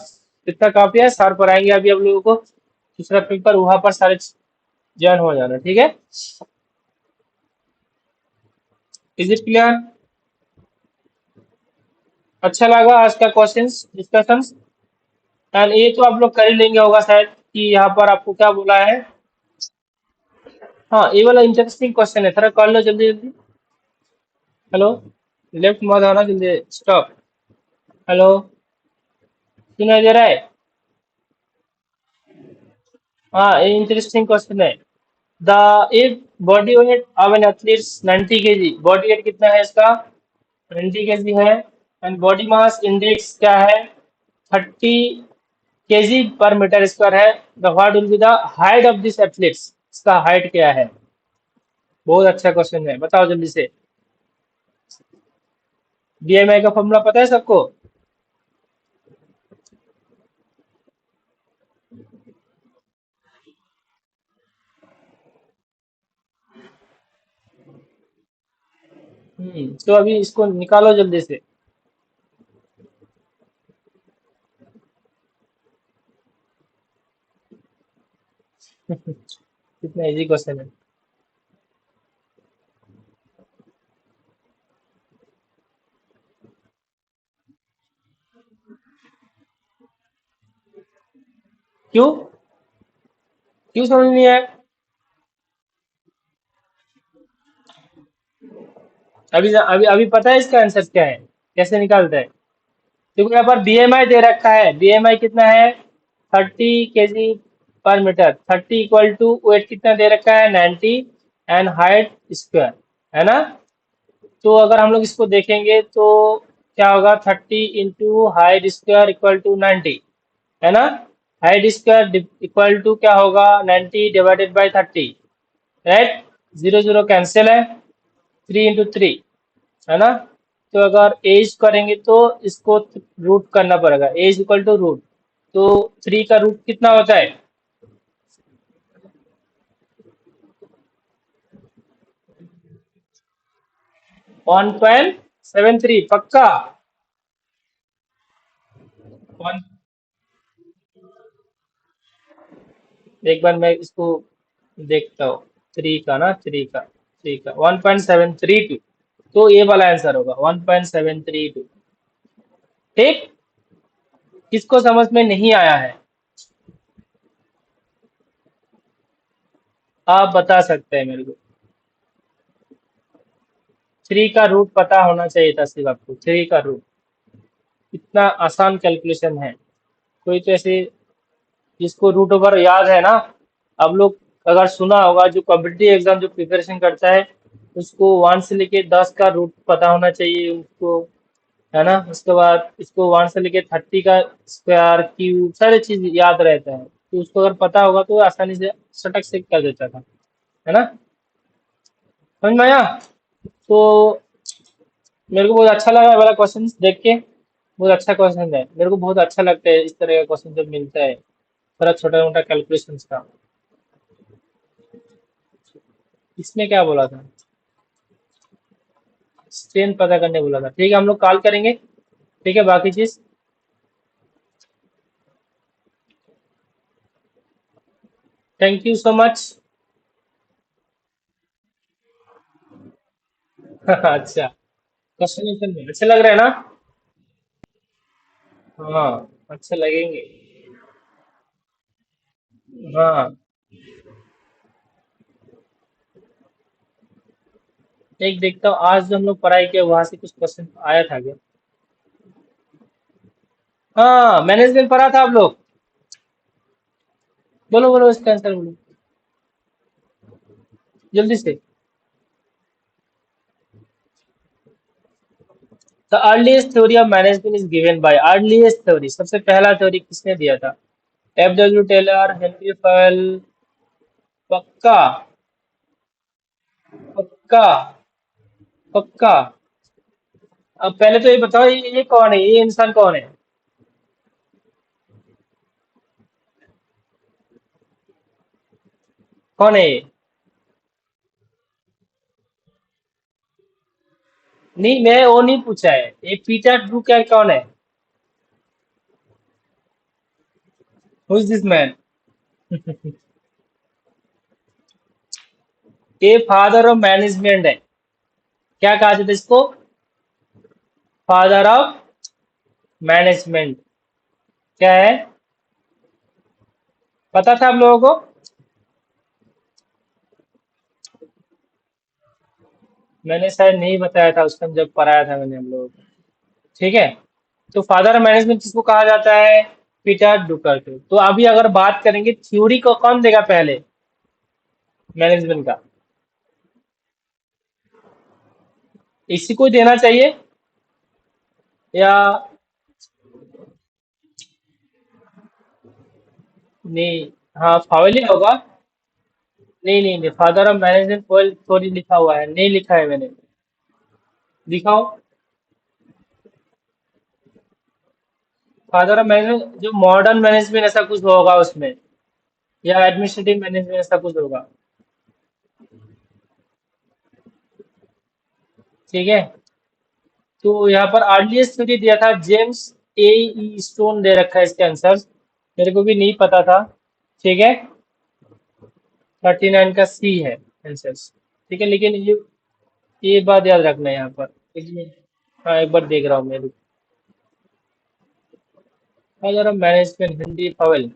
इतना काफी है, सर पर आएंगे अभी आप लोगों को दूसरा पेपर, वहां पर सारे ज्वाइन हो जाना, ठीक है। Is it clear? अच्छा लगा आज का क्वेश्चंस डिस्कशन? एंड ये तो आप लोग कर ही लेंगे होगा शायद, कि यहाँ पर आपको क्या बोला है। हाँ, ये वाला इंटरेस्टिंग क्वेश्चन है, थोड़ा कर लो जल्दी जल्दी। हेलो, लेफ्ट मत आना, जल्दी स्टॉप। हेलो, सुनाई दे रहा है? हाँ, ये इंटरेस्टिंग क्वेश्चन है। The if body weight of an athlete 90 kg, body weight कितना है इसका? 90 kg है। एंड बॉडी मास इंडेक्स क्या है? 30 kg/m² है। The what will be the height of this athletes, इसका हाइट क्या है? बहुत अच्छा क्वेश्चन है, बताओ जल्दी से। बीएमआई का फॉर्मूला पता है सबको? तो अभी इसको निकालो जल्दी से। कितना इजी क्वेश्चन है। क्यों? क्यों समझ नहीं आया? अभी अभी अभी पता है इसका आंसर क्या है, कैसे निकालते हैं? देखो यहाँ पर बीएमआई दे रखा है, बीएमआई कितना है? 30 kg/मीटर। 30 = वेट कितना दे रखा है? 90, एंड हाइट स्क्वायर, है ना? तो अगर हम लोग इसको देखेंगे तो क्या होगा? 30 × हाइट स्क्वायर इक्वल टू 90, है ना? हाइट स्क्वायर इक्वल टू क्या होगा? 90 ÷ 30, राइट? जीरो जीरो कैंसिल है, 3 × 3, है ना? तो अगर एज करेंगे तो इसको रूट करना पड़ेगा, एज इक्वल टू रूट। तो 3 का रूट कितना होता है? 1.73 पक्का? वन, एक बार मैं इसको देखता हूँ। थ्री का 1.732, तो ये वाला आंसर होगा 1.732। ठीक। किसको समझ में नहीं आया है, आप बता सकते हैं मेरे को। 3 का रूट पता होना चाहिए था सिर्फ आपको, 3 का रूट। इतना आसान कैलकुलेशन है। कोई तो ऐसे जिसको रूट ओवर याद है ना, आप लोग अगर सुना होगा, जो कॉम्पिटिटिव एग्जाम जो प्रिपरेशन करता है, उसको 1 से लेके 10 का रूट पता होना चाहिए उसको, है ना? उसके बाद इसको 1 से लेके 30 का स्क्वायर, क्यूब, सारी चीज याद रहता है, तो उसको अगर पता होगा तो आसानी से सटक से कर देता था, है ना? समझ में आया? तो मेरे को बहुत अच्छा लगा ये वाला क्वेश्चन देख के। बहुत अच्छा क्वेश्चन है, मेरे को बहुत अच्छा लगता है इस तरह का क्वेश्चन जब मिलता है, थोड़ा छोटा मोटा कैलकुलेशन का। इसमें क्या बोला था? स्ट्रेंथ पता करने बोला था। ठीक है, हम लोग कॉल करेंगे। ठीक है, बाकी चीज। Thank you so much. अच्छा, क्वेश्चन में अच्छे लग रहे हैं ना? हाँ, अच्छे लगेंगे। हाँ, एक देखता हूँ आज जो हम लोग पढ़ाई किया वहां से कुछ क्वेश्चन आया था क्या? हाँ, मैनेजमेंट पढ़ा था आप लोग। बोलो बोलो, इसका आंसर बोलो जल्दी से। The earliest theory of management is given by, earliest theory, सबसे पहला थ्योरी किसने दिया था? F. W. टेलर, हेनरी फैल? पक्का? पक्का? पक्का? अब पहले तो ये बताओ, ये कौन है, ये इंसान कौन है? कौन है ये? नहीं, मैं वो नहीं पूछा है, ये पीटर ड्रुकर कौन है? Who is this man? ये फादर ऑफ मैनेजमेंट है। क्या कहा जाता है इसको? Father of management. क्या है? पता था आप लोगों को? मैंने शायद नहीं बताया था उस टाइम जब पढ़ाया था मैंने हम लोगों को। ठीक है। तो फादर ऑफ मैनेजमेंट किसको कहा जाता है? पीटर ड्रुकर को। तो अभी अगर बात करेंगे थ्योरी को कौन देगा पहले, मैनेजमेंट का? इसी को देना चाहिए, या? नहीं। हाँ, फावल ही होगा। नहीं नहीं नहीं, फादर ऑफ मैनेजमेंट कोई थ्योरी लिखा हुआ है, नहीं लिखा है मैंने। दिखाओ। फादर ऑफ मैनेजमेंट जो मॉडर्न मैनेजमेंट ऐसा कुछ होगा उसमें, या एडमिनिस्ट्रेटिव मैनेजमेंट ऐसा कुछ होगा। ठीक है। तो यहाँ पर अर्लीस्ट थ्योरी दिया था जेम्स ए ई स्टोन, दे रखा है इसके आंसर। मेरे को भी नहीं पता था। ठीक है। 39 का सी है आंसर। ठीक है, लेकिन ये बात याद रखना है यहाँ पर। एक मिनट। हाँ, एक बार देख रहा हूँ मैं। Father of management, Henry Pavel.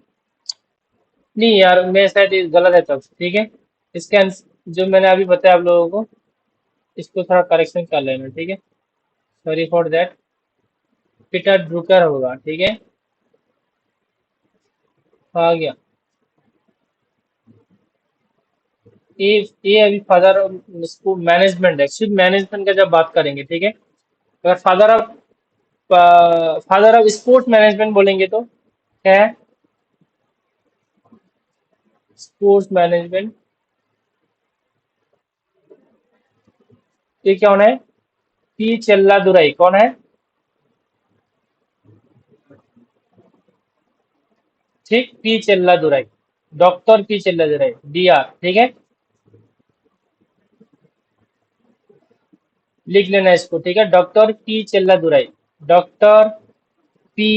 नहीं यार, मैं शायद ये गलत है तब, ठीक है। इसका जो मैंने अभी बताया आप लोगों को, इसको थोड़ा करेक्शन कर लेना, ठीक है। Sorry for that. पीटर ड्रुकर होगा, ठीक है। आ गया। ये ये अभी फादर ऑफ इसको मैनेजमेंट है, सिर्फ मैनेजमेंट का जब बात करेंगे, ठीक है। अगर फादर ऑफ स्पोर्ट्स मैनेजमेंट बोलेंगे तो क्या है? Sports management. ये कौन है? पी चेल्लादुराई कौन है? ठीक, P Chelladurai. Doctor P Chelladurai, D R, ठीक है। लिख लेना इसको, ठीक है। Doctor P Chelladurai. Doctor P